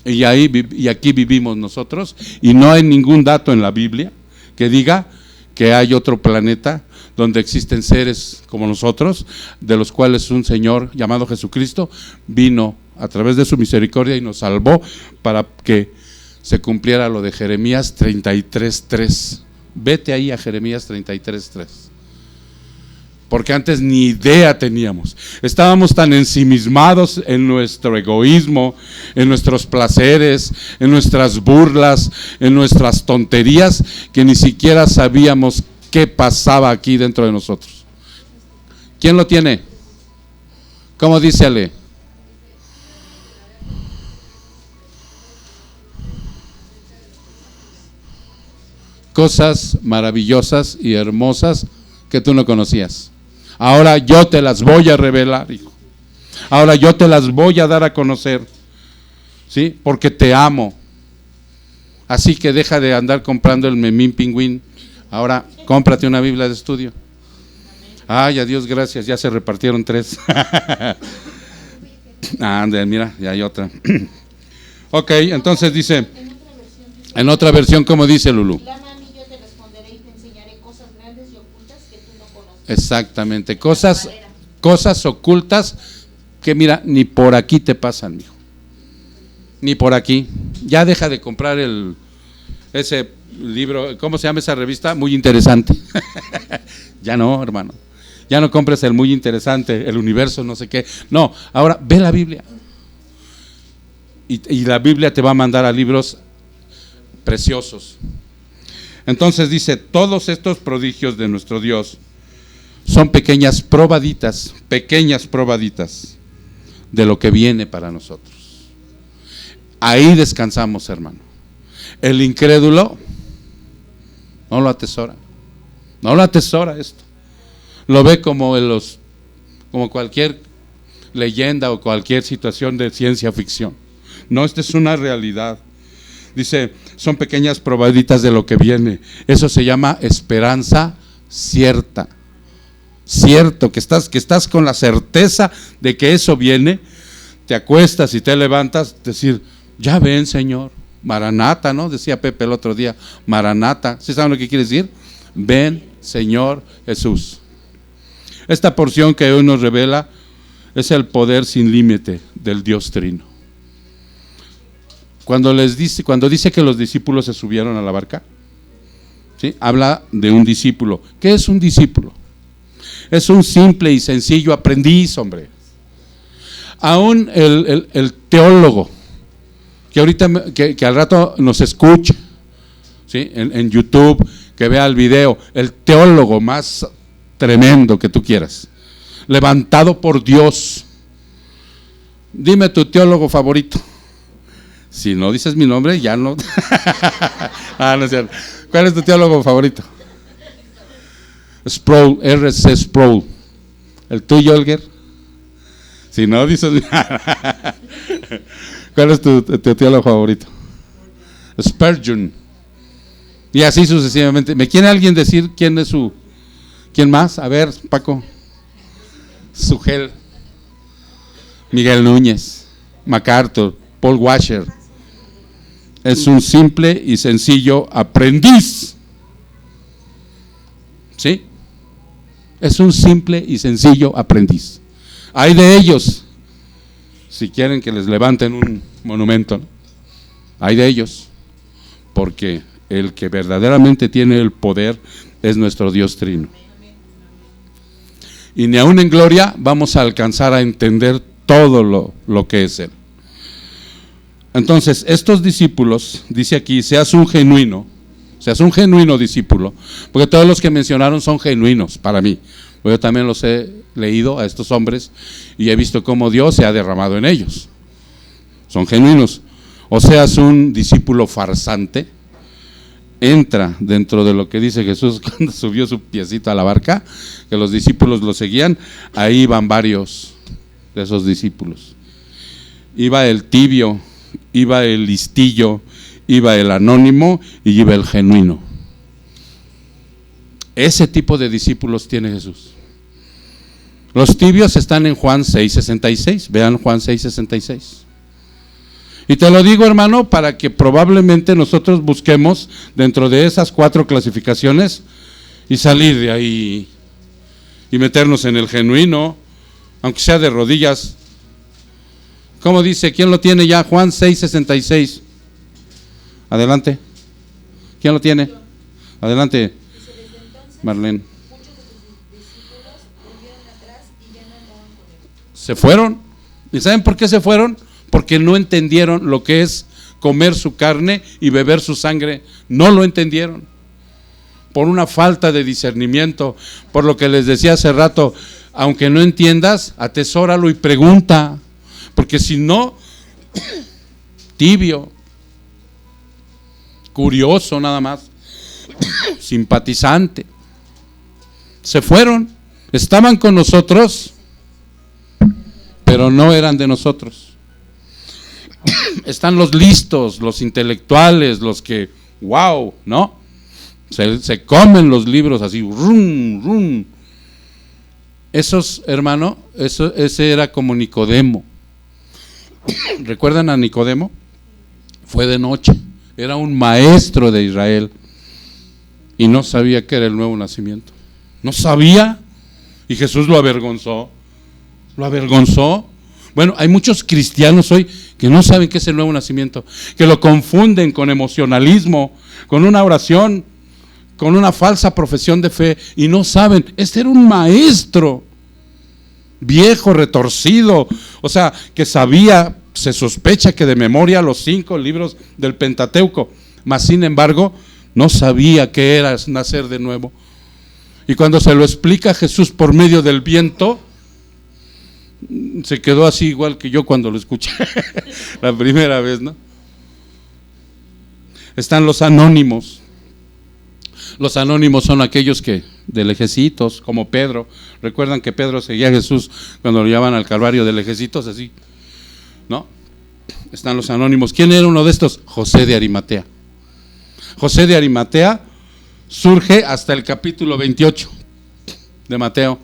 y aquí vivimos nosotros, y no hay ningún dato en la Biblia que diga que hay otro planeta donde existen seres como nosotros, de los cuales un Señor llamado Jesucristo vino a través de su misericordia y nos salvó para que se cumpliera lo de Jeremías 33:3. Vete ahí a Jeremías 33:3. Porque antes ni idea teníamos. Estábamos tan ensimismados en nuestro egoísmo, en nuestros placeres, en nuestras burlas, en nuestras tonterías, que ni siquiera sabíamos qué pasaba aquí dentro de nosotros. ¿Quién lo tiene? ¿Cómo dice Ale? Cosas maravillosas y hermosas que tú no conocías. Ahora yo te las voy a revelar, hijo. Ahora yo te las voy a dar a conocer, ¿sí? Porque te amo. Así que deja de andar comprando el Memín Pingüín. Ahora cómprate una Biblia de estudio. Ay, a Dios gracias, ya se repartieron 3. Ande, mira, ya hay otra. Ok, entonces dice, en otra versión, ¿cómo dice Lulú? Clama a mí, yo te responderé y te enseñaré cosas grandes y ocultas que tú no conoces. Exactamente, cosas ocultas que mira, ni por aquí te pasan, mijo. Ni por aquí. Ya deja de comprar ese libro, ¿cómo se llama esa revista? Muy interesante. Ya no, hermano. Ya no compres el muy interesante, el universo, no sé qué. No, ahora ve la Biblia. Y la Biblia te va a mandar a libros preciosos. Entonces dice, todos estos prodigios de nuestro Dios son pequeñas probaditas de lo que viene para nosotros. Ahí descansamos, hermano. El incrédulo no lo atesora. No lo atesora esto. Lo ve como cualquier leyenda o cualquier situación de ciencia ficción. No, esta es una realidad. Dice, son pequeñas probaditas de lo que viene. Eso se llama esperanza cierta. Cierto, que estás con la certeza de que eso viene. Te acuestas y te levantas, decir, ya ven, Señor. Maranata, ¿no? Decía Pepe el otro día, Maranata. ¿Sí saben lo que quiere decir? Ven, Señor Jesús. Esta porción que hoy nos revela es el poder sin límite del Dios Trino. Cuando dice que los discípulos se subieron a la barca, ¿sí? Habla de un discípulo. ¿Qué es un discípulo? Es un simple y sencillo aprendiz, hombre. Aún el teólogo, que ahorita que al rato nos escucha, ¿sí? En YouTube, que vea el video, el teólogo más tremendo que tú quieras, levantado por Dios. Dime tu teólogo favorito. Si no dices mi nombre, ya no. No es cierto. ¿Cuál es tu teólogo favorito? Sproul, R.C. Sproul. ¿El tuyo, Olger? Si no dices ¿cuál es tu teólogo favorito? Spurgeon. Y así sucesivamente. ¿Me quiere alguien decir quién es quién más? A ver, Paco. Sugel. Miguel Núñez. MacArthur. Paul Washer. Es un simple y sencillo aprendiz. ¿Sí? Es un simple y sencillo aprendiz. Hay de ellos, si quieren que les levanten un monumento, ¿no? Hay de ellos, porque el que verdaderamente tiene el poder es nuestro Dios Trino. Y ni aún en gloria vamos a alcanzar a entender todo lo que es Él. Entonces, estos discípulos, dice aquí, seas un genuino discípulo, porque todos los que mencionaron son genuinos para mí. Yo también los he leído a estos hombres y he visto cómo Dios se ha derramado en ellos. Son genuinos. O seas un discípulo farsante, entra dentro de lo que dice Jesús cuando subió su piecito a la barca, que los discípulos lo seguían. Ahí van varios de esos discípulos. Iba el tibio, iba el listillo, iba el anónimo y iba el genuino. Ese tipo de discípulos tiene Jesús. Los tibios están en Juan 6:66. Vean Juan 6:66. Y te lo digo, hermano, para que probablemente nosotros busquemos dentro de esas 4 clasificaciones y salir de ahí y meternos en el genuino, aunque sea de rodillas. ¿Cómo dice? ¿Quién lo tiene ya? Juan 6:66. Adelante. ¿Quién lo tiene? Adelante, Marlene. Se fueron. ¿Y saben por qué se fueron? Porque no entendieron lo que es comer su carne y beber su sangre. No lo entendieron. Por una falta de discernimiento. Por lo que les decía hace rato, aunque no entiendas, atesóralo y pregunta. Porque si no, tibio, curioso nada más, simpatizante. Se fueron Estaban con nosotros, pero no eran de nosotros. Están los listos, los intelectuales, los que, wow, ¿no? Se comen los libros así, rum, rum. Esos, hermano, ese era como Nicodemo. ¿Recuerdan a Nicodemo? Fue de noche, era un maestro de Israel y no sabía qué era el nuevo nacimiento. No sabía, y Jesús lo avergonzó. Lo avergonzó. Bueno, hay muchos cristianos hoy que no saben qué es el nuevo nacimiento, que lo confunden con emocionalismo, con una oración, con una falsa profesión de fe, y no saben. Este era un maestro viejo, retorcido, o sea, que sabía, se sospecha que de memoria los 5 libros del Pentateuco, mas sin embargo no sabía qué era nacer de nuevo. Y cuando se lo explica Jesús por medio del viento, se quedó así igual que yo cuando lo escuché la primera vez, ¿no? Están los anónimos. Los anónimos son aquellos que, de lejecitos, como Pedro. Recuerdan que Pedro seguía a Jesús cuando lo llevaban al Calvario de lejecitos, así, ¿no? Están los anónimos. ¿Quién era uno de estos? José de Arimatea. José de Arimatea surge hasta el capítulo 28 de Mateo,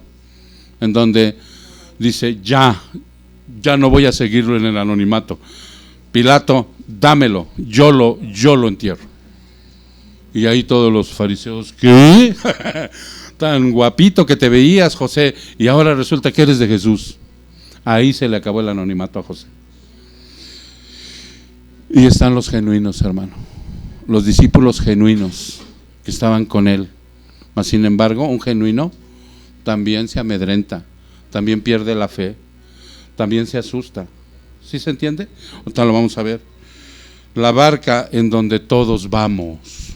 en donde dice, ya no voy a seguirlo en el anonimato. Pilato, dámelo, yo lo entierro. Y ahí todos los fariseos, ¿qué? Tan guapito que te veías, José, y ahora resulta que eres de Jesús. Ahí se le acabó el anonimato a José. Y están los genuinos, hermano, los discípulos genuinos que estaban con él. Mas sin embargo, un genuino también se amedrenta, también pierde la fe, también se asusta. ¿Sí se entiende? Ahorita lo vamos a ver. La barca en donde todos vamos.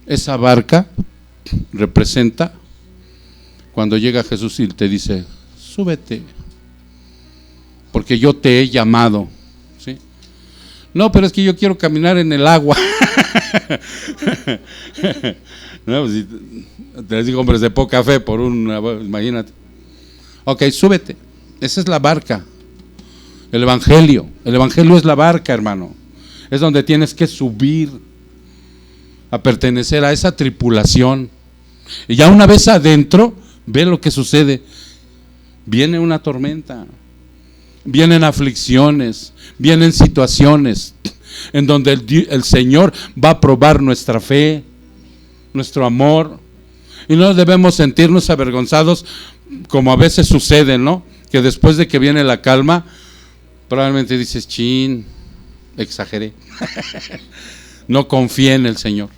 Esa barca representa cuando llega Jesús y te dice, súbete, porque yo te he llamado. ¿Sí? No, pero es que yo quiero caminar en el agua. No, pues, te digo, hombres de poca fe por una, imagínate. Ok, súbete. Esa es la barca. El evangelio es la barca, hermano. Es donde tienes que subir a pertenecer a esa tripulación. Y ya una vez adentro, ve lo que sucede. Viene una tormenta, vienen aflicciones, vienen situaciones en donde el Señor va a probar nuestra fe, nuestro amor, y no debemos sentirnos avergonzados como a veces sucede, ¿no? Que después de que viene la calma, probablemente dices, chin, exageré. No confié en el Señor.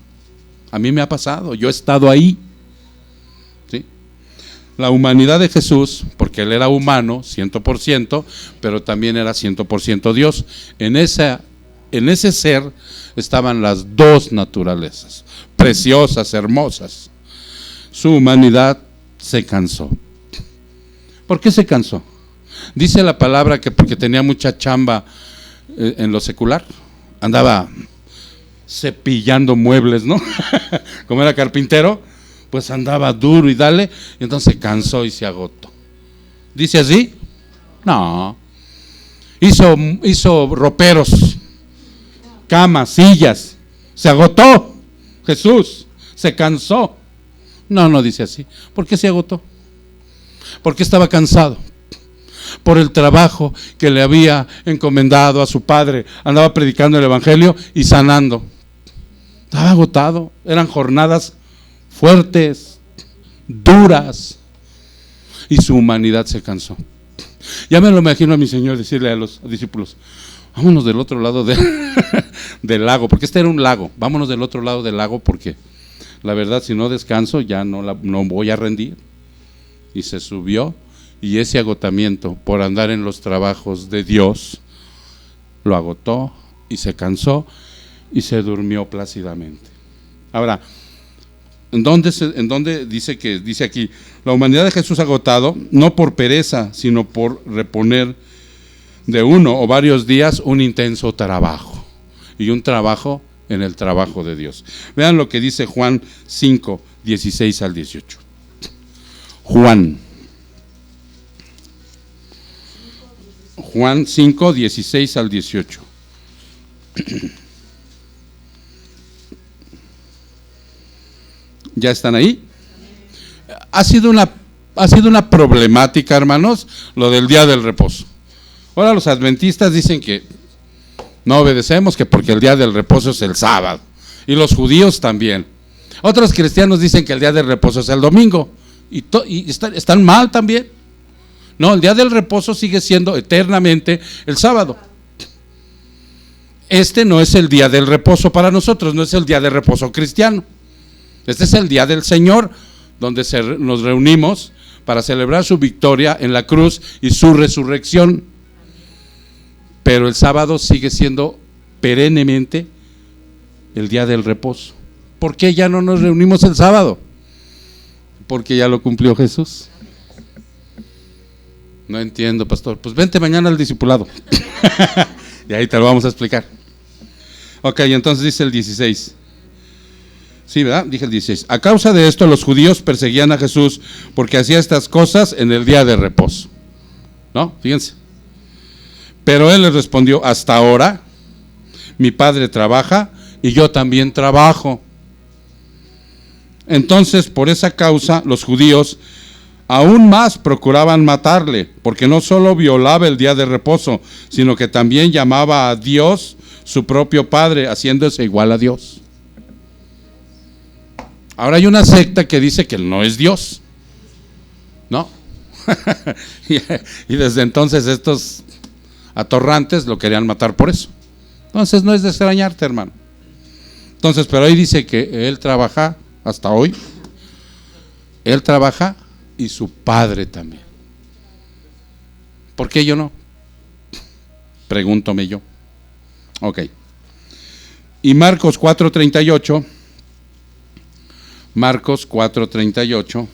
A mí me ha pasado, yo he estado ahí. ¿Sí? La humanidad de Jesús, porque Él era humano, 100%, pero también era 100% Dios. En ese ser estaban las dos naturalezas, preciosas, hermosas. Su humanidad se cansó. ¿Por qué se cansó? Dice la palabra que porque tenía mucha chamba en lo secular, andaba cepillando muebles, ¿no? Como era carpintero, pues andaba duro y dale, y entonces se cansó y se agotó. ¿Dice así? No. Hizo roperos, camas, sillas, se agotó. Jesús se cansó. No dice así. ¿Por qué se agotó? Porque estaba cansado por el trabajo que le había encomendado a su padre. Andaba predicando el evangelio y sanando. Estaba agotado. Eran jornadas fuertes, duras, y su humanidad se cansó. Ya me lo imagino a mi Señor decirle a los discípulos, vámonos del otro lado del lago, porque este era un lago. Vámonos del otro lado del lago, porque la verdad, si no descanso, ya no voy a rendir. Y se subió, y ese agotamiento por andar en los trabajos de Dios lo agotó y se cansó y se durmió plácidamente. Ahora, ¿en dónde dice aquí? La humanidad de Jesús agotado, no por pereza, sino por reponer de uno o varios días un intenso trabajo. Y un trabajo en el trabajo de Dios. Vean lo que dice Juan 5, 16 al 18. Juan 5, 16 al 18. ¿Ya están ahí? Ha sido una problemática, hermanos, lo del día del reposo. Ahora los adventistas dicen que no obedecemos, que porque el día del reposo es el sábado. Y los judíos también. Otros cristianos dicen que el día del reposo es el domingo. Y están mal también. No, el día del reposo sigue siendo eternamente el sábado. Este no es el día del reposo para nosotros, no es el día de reposo cristiano. Este es el día del Señor, donde nos reunimos para celebrar su victoria en la cruz y su resurrección. Pero el sábado sigue siendo perennemente el día del reposo. ¿Por qué ya no nos reunimos el sábado? Porque ya lo cumplió Jesús. No entiendo, pastor. Pues vente mañana al discipulado. Y ahí te lo vamos a explicar. Ok, entonces dice el 16. Sí, ¿verdad? Dije el 16. A causa de esto los judíos perseguían a Jesús porque hacía estas cosas en el día de reposo. ¿No? Fíjense. Pero él les respondió: hasta ahora mi padre trabaja y yo también trabajo. Entonces, por esa causa, los judíos aún más procuraban matarle, porque no solo violaba el día de reposo, sino que también llamaba a Dios su propio Padre, haciéndose igual a Dios. Ahora hay una secta que dice que él no es Dios, ¿no? Y desde entonces estos atorrantes lo querían matar por eso. Entonces no es de extrañarte, hermano. Entonces, pero ahí dice que él trabaja hasta hoy. Él trabaja y su padre también. ¿Por qué yo no? Pregúntome yo. Ok. Y Marcos 4:38. Marcos 4:38.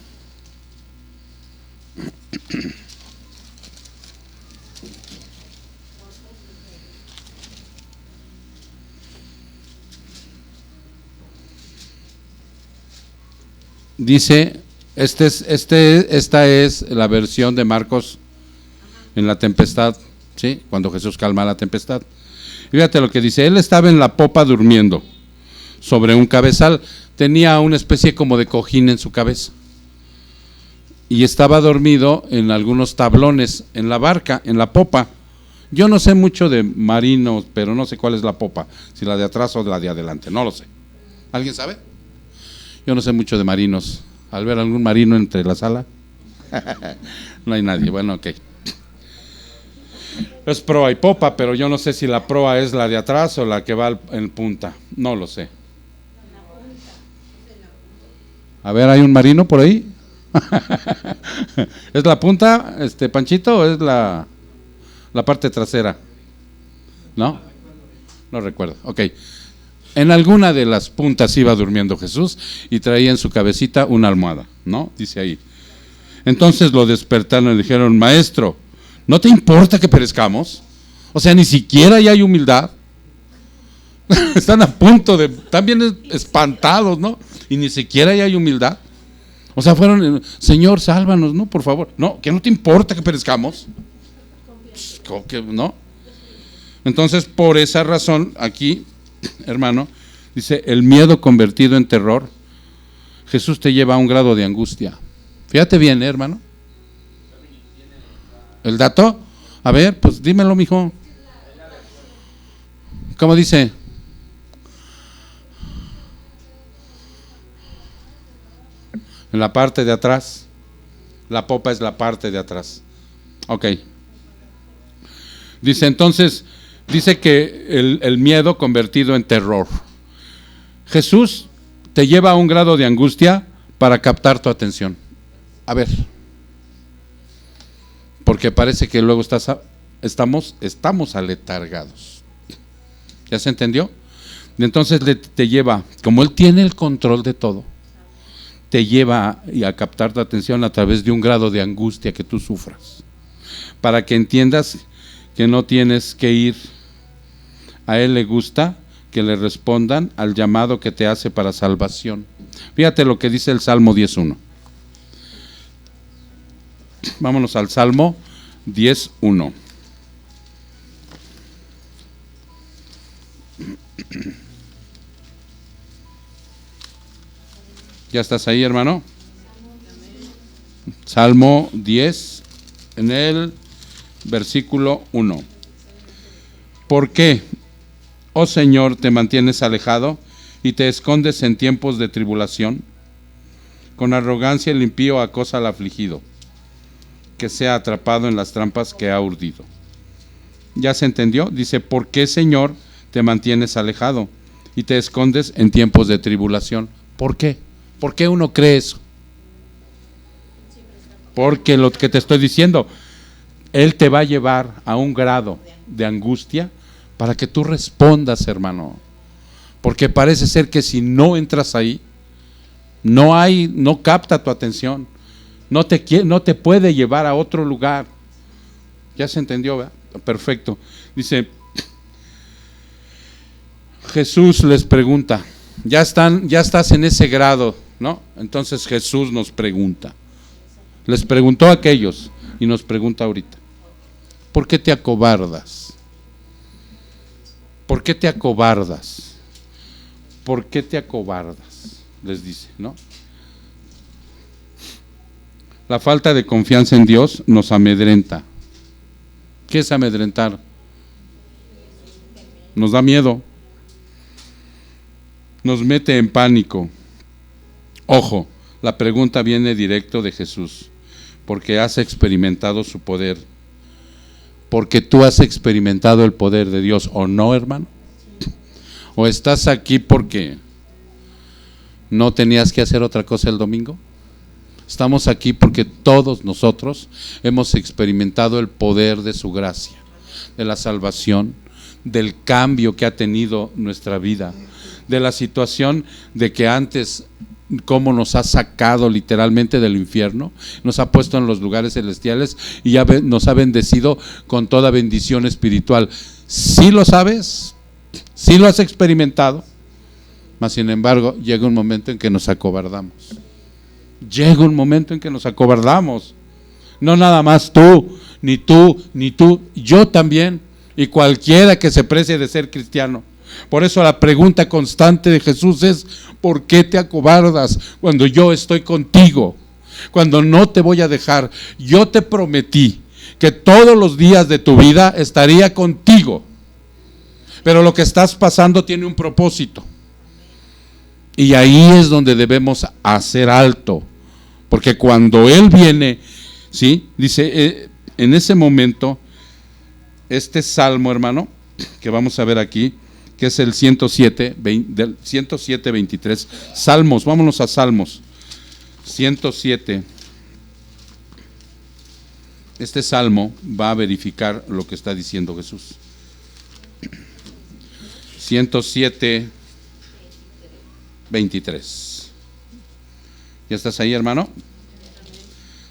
Dice, esta es la versión de Marcos en la tempestad, ¿sí? Cuando Jesús calma la tempestad. Fíjate lo que dice: él estaba en la popa durmiendo sobre un cabezal, tenía una especie como de cojín en su cabeza y estaba dormido en algunos tablones en la barca, en la popa. Yo no sé mucho de marinos, pero no sé cuál es la popa, si la de atrás o la de adelante, no lo sé. ¿Alguien sabe? Yo no sé mucho de marinos. Al ver algún marino entre la sala, no hay nadie. Bueno, ok. Es proa y popa, pero yo no sé si la proa es la de atrás o la que va en punta. No lo sé. A ver, ¿hay un marino por ahí? ¿Es la punta, Panchito, o es la parte trasera? ¿No? No recuerdo. Ok. En alguna de las puntas iba durmiendo Jesús y traía en su cabecita una almohada, ¿no? Dice ahí. Entonces lo despertaron y le dijeron: maestro, ¿no te importa que perezcamos? O sea, ni siquiera ya hay humildad. Están a punto de, también espantados, ¿no? Y ni siquiera ya hay humildad. O sea, fueron: Señor, sálvanos, ¿no? Por favor. No, que no te importa que perezcamos. ¿No? Entonces, por esa razón, aquí, hermano, dice: el miedo convertido en terror. Jesús te lleva a un grado de angustia. Fíjate bien, hermano. ¿El dato? A ver, pues dímelo, mijo. ¿Cómo dice? En la parte de atrás. La popa es la parte de atrás. Ok. Dice entonces, dice que el miedo convertido en terror. Jesús te lleva a un grado de angustia para captar tu atención. A ver. Porque parece que luego estamos aletargados. ¿Ya se entendió? Entonces te lleva, como Él tiene el control de todo, te lleva a captar tu atención a través de un grado de angustia que tú sufras, para que entiendas que no tienes que ir. A Él le gusta que le respondan al llamado que te hace para salvación. Fíjate lo que dice el Salmo 10:1. Vámonos al Salmo 10:1. ¿Ya estás ahí, hermano? Salmo 10, en el versículo 1. ¿Por qué, oh Señor, te mantienes alejado y te escondes en tiempos de tribulación? Con arrogancia el impío acosa al afligido, que sea atrapado en las trampas que ha urdido. ¿Ya se entendió? Dice, ¿por qué, Señor, te mantienes alejado y te escondes en tiempos de tribulación? ¿Por qué? ¿Por qué uno cree eso? Porque lo que te estoy diciendo, Él te va a llevar a un grado de angustia para que tú respondas, hermano. Porque parece ser que si no entras ahí, no capta tu atención, no te puede llevar a otro lugar. ¿Ya se entendió, verdad? Perfecto. Dice, Jesús les pregunta, ya estás en ese grado, ¿no? Entonces Jesús nos pregunta. Les preguntó a aquellos y nos pregunta ahorita, ¿por qué te acobardas? ¿Por qué te acobardas? ¿Por qué te acobardas? Les dice, ¿no? La falta de confianza en Dios nos amedrenta. ¿Qué es amedrentar? Nos da miedo. Nos mete en pánico. Ojo, la pregunta viene directo de Jesús, porque has experimentado su poder. Porque tú has experimentado el poder de Dios, ¿o no, hermano? ¿O estás aquí porque no tenías que hacer otra cosa el domingo? Estamos aquí porque todos nosotros hemos experimentado el poder de su gracia, de la salvación, del cambio que ha tenido nuestra vida, de la situación de que antes, cómo nos ha sacado literalmente del infierno, nos ha puesto en los lugares celestiales y ya nos ha bendecido con toda bendición espiritual. ¿Sí lo sabes? ¿Sí lo has experimentado? Mas sin embargo, llega un momento en que nos acobardamos. Llega un momento en que nos acobardamos. No nada más tú, ni tú, ni tú, yo también, y cualquiera que se precie de ser cristiano. Por eso la pregunta constante de Jesús es, ¿por qué te acobardas cuando yo estoy contigo? Cuando no te voy a dejar. Yo te prometí que todos los días de tu vida estaría contigo. Pero lo que estás pasando tiene un propósito. Y ahí es donde debemos hacer alto. Porque cuando Él viene, ¿sí? Dice, en ese momento, este salmo, hermano, que vamos a ver aquí, que es el 107, 23. Salmos, vámonos a Salmos. 107. Este salmo va a verificar lo que está diciendo Jesús. 107, 23. ¿Ya estás ahí, hermano?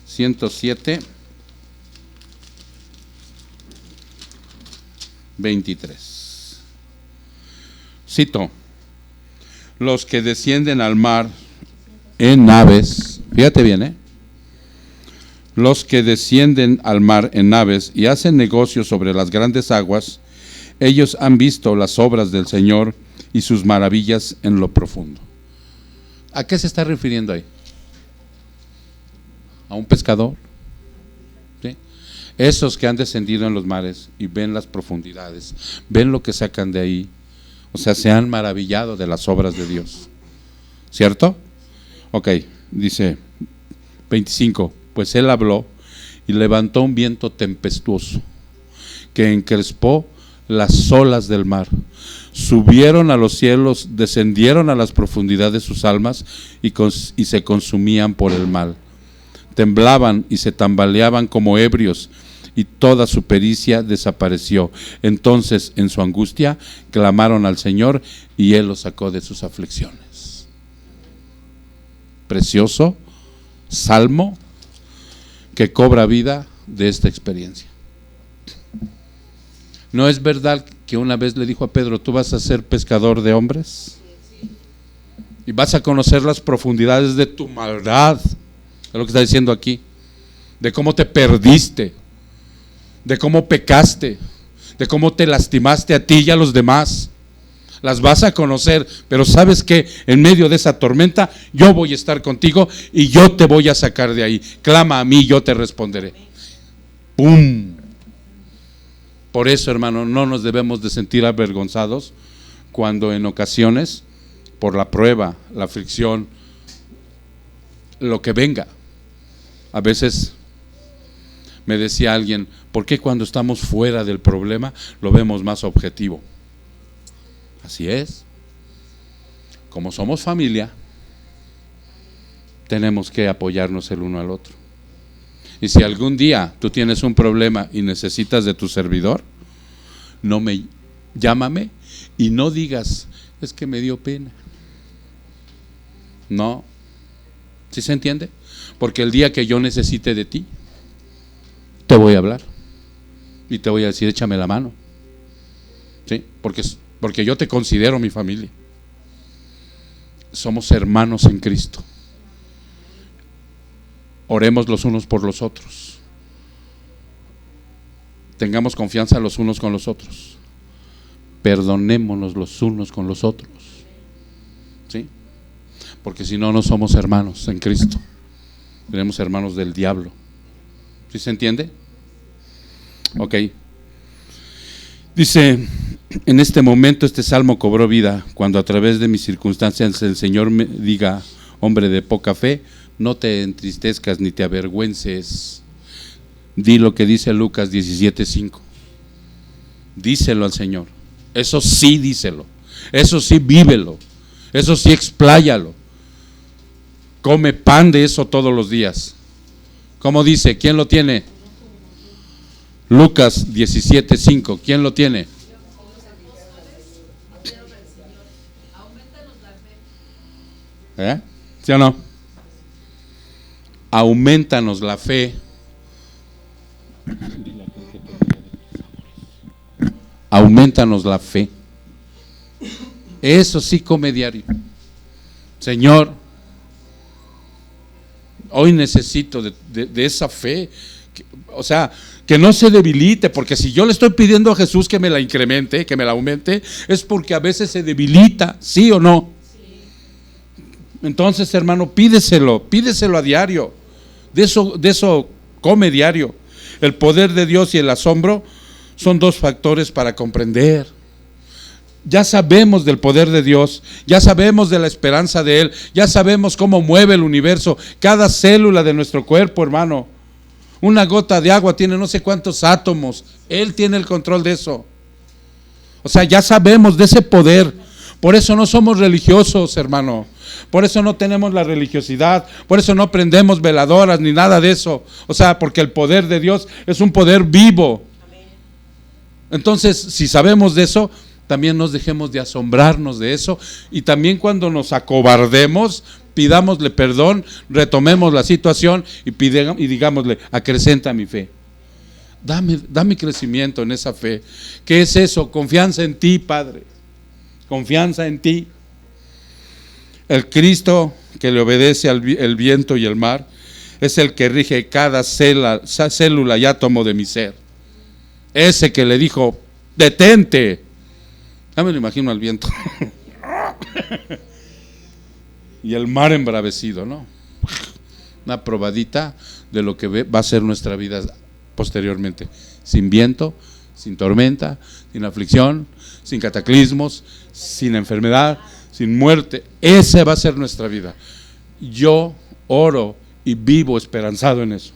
107, 23. Cito: los que descienden al mar en naves, fíjate bien, los que descienden al mar en naves y hacen negocios sobre las grandes aguas, ellos han visto las obras del Señor y sus maravillas en lo profundo. ¿A qué se está refiriendo ahí? ¿A un pescador? ¿Sí? Esos que han descendido en los mares y ven las profundidades, ven lo que sacan de ahí, o sea, se han maravillado de las obras de Dios. ¿Cierto? Ok, dice 25, pues Él habló y levantó un viento tempestuoso que encrespó las olas del mar. Subieron a los cielos, descendieron a las profundidades de sus almas y se consumían por el mal. Temblaban y se tambaleaban como ebrios, y toda su pericia desapareció. Entonces, en su angustia, clamaron al Señor y Él los sacó de sus aflicciones. Precioso salmo que cobra vida de esta experiencia. ¿No es verdad que una vez le dijo a Pedro, tú vas a ser pescador de hombres? Y vas a conocer las profundidades de tu maldad. Es lo que está diciendo aquí. de cómo te perdiste, de cómo pecaste, de cómo te lastimaste a ti y a los demás. Las vas a conocer, pero sabes que en medio de esa tormenta yo voy a estar contigo y yo te voy a sacar de ahí. Clama a mí, yo te responderé. ¡Pum! Por eso, hermano, no nos debemos de sentir avergonzados cuando en ocasiones, por la prueba, la aflicción, lo que venga. A veces me decía alguien, ¿por qué cuando estamos fuera del problema lo vemos más objetivo? Así es. Como somos familia, tenemos que apoyarnos el uno al otro. Y si algún día tú tienes un problema y necesitas de tu servidor, llámame y no digas, es que me dio pena. No. ¿Sí se entiende? Porque el día que yo necesite de ti, te voy a hablar y te voy a decir, échame la mano. ¿Sí? Porque yo te considero mi familia. Somos hermanos en Cristo. Oremos los unos por los otros. Tengamos confianza los unos con los otros. Perdonémonos los unos con los otros. ¿Sí? Porque si no, no somos hermanos en Cristo. Seremos hermanos del diablo. ¿Sí se entiende? Ok. Dice, en este momento este salmo cobró vida cuando a través de mis circunstancias el Señor me diga, hombre de poca fe, no te entristezcas ni te avergüences. Di lo que dice Lucas 17:5. Díselo al Señor. Eso sí, díselo. Eso sí, vívelo. Eso sí, expláyalo. Come pan de eso todos los días. ¿Cómo dice? ¿Quién lo tiene? Lucas 17:5. ¿Quién lo tiene? ¿Sí o no? Aumentanos la fe. Aumentanos la fe. Eso sí, come diario. Señor, hoy necesito de esa fe. O sea, que no se debilite, porque si yo le estoy pidiendo a Jesús que me la incremente, que me la aumente, es porque a veces se debilita, ¿sí o no? Entonces, hermano, pídeselo a diario. De eso come diario. El poder de Dios y el asombro son dos factores para comprender. Ya sabemos del poder de Dios, ya sabemos de la esperanza de Él, ya sabemos cómo mueve el universo, cada célula de nuestro cuerpo, hermano. Una gota de agua tiene no sé cuántos átomos. Él tiene el control de eso. O sea, ya sabemos de ese poder. Por eso no somos religiosos, hermano. Por eso no tenemos la religiosidad. Por eso no prendemos veladoras ni nada de eso. O sea, porque el poder de Dios es un poder vivo. Entonces, si sabemos de eso, también nos dejemos de asombrarnos de eso. Y también cuando nos acobardemos, pidámosle perdón, retomemos la situación y digámosle, acrecenta mi fe. Dame crecimiento en esa fe. ¿Qué es eso? Confianza en ti, Padre. Confianza en ti. El Cristo que le obedece el viento y el mar es el que rige cada célula y átomo de mi ser. Ese que le dijo, detente. Ya me lo imagino al viento. Y el mar embravecido, ¿no? Una probadita de lo que va a ser nuestra vida posteriormente. Sin viento, sin tormenta, sin aflicción, sin cataclismos, sin enfermedad, sin muerte. Esa va a ser nuestra vida. Yo oro y vivo esperanzado en eso.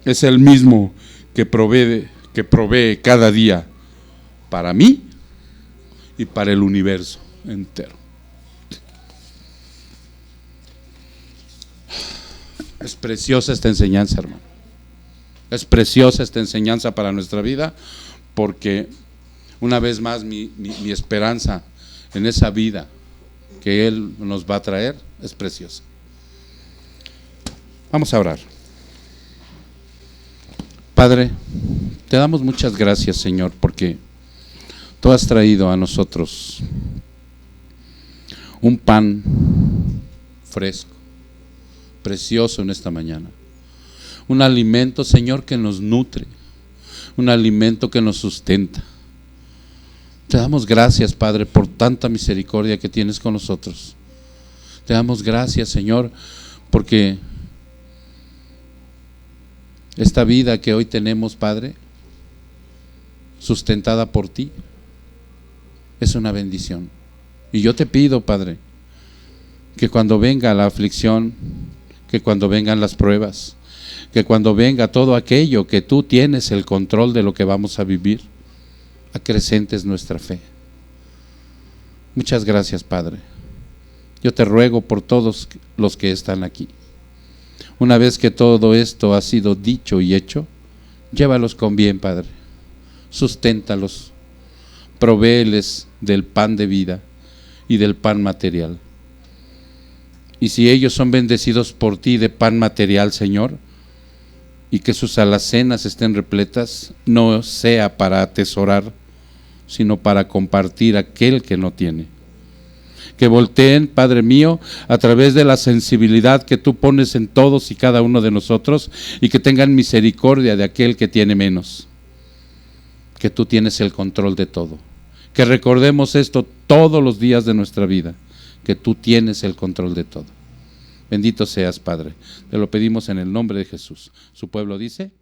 Es el mismo que provee cada día para mí y para el universo entero. Es preciosa esta enseñanza, hermano. Es preciosa esta enseñanza para nuestra vida, porque una vez más mi esperanza en esa vida que Él nos va a traer es preciosa. Vamos a orar. Padre, te damos muchas gracias, Señor, porque tú has traído a nosotros un pan fresco, precioso en esta mañana. Un alimento, Señor, que nos nutre, un alimento que nos sustenta. Te damos gracias, Padre, por tanta misericordia que tienes con nosotros. Te damos gracias, Señor, porque esta vida que hoy tenemos, Padre, sustentada por ti, es una bendición. Y yo te pido, Padre, que cuando venga la aflicción, que cuando vengan las pruebas, que cuando venga todo aquello que tú tienes el control de lo que vamos a vivir, acrecentes nuestra fe. Muchas gracias, Padre. Yo te ruego por todos los que están aquí. Una vez que todo esto ha sido dicho y hecho, llévalos con bien, Padre. Susténtalos, provéeles del pan de vida y del pan material. Y si ellos son bendecidos por ti de pan material, Señor, y que sus alacenas estén repletas, no sea para atesorar, sino para compartir aquel que no tiene. Que volteen, Padre mío, a través de la sensibilidad que tú pones en todos y cada uno de nosotros, y que tengan misericordia de aquel que tiene menos. Que tú tienes el control de todo. Que recordemos esto todos los días de nuestra vida, que tú tienes el control de todo. Bendito seas, Padre. Te lo pedimos en el nombre de Jesús. Su pueblo dice...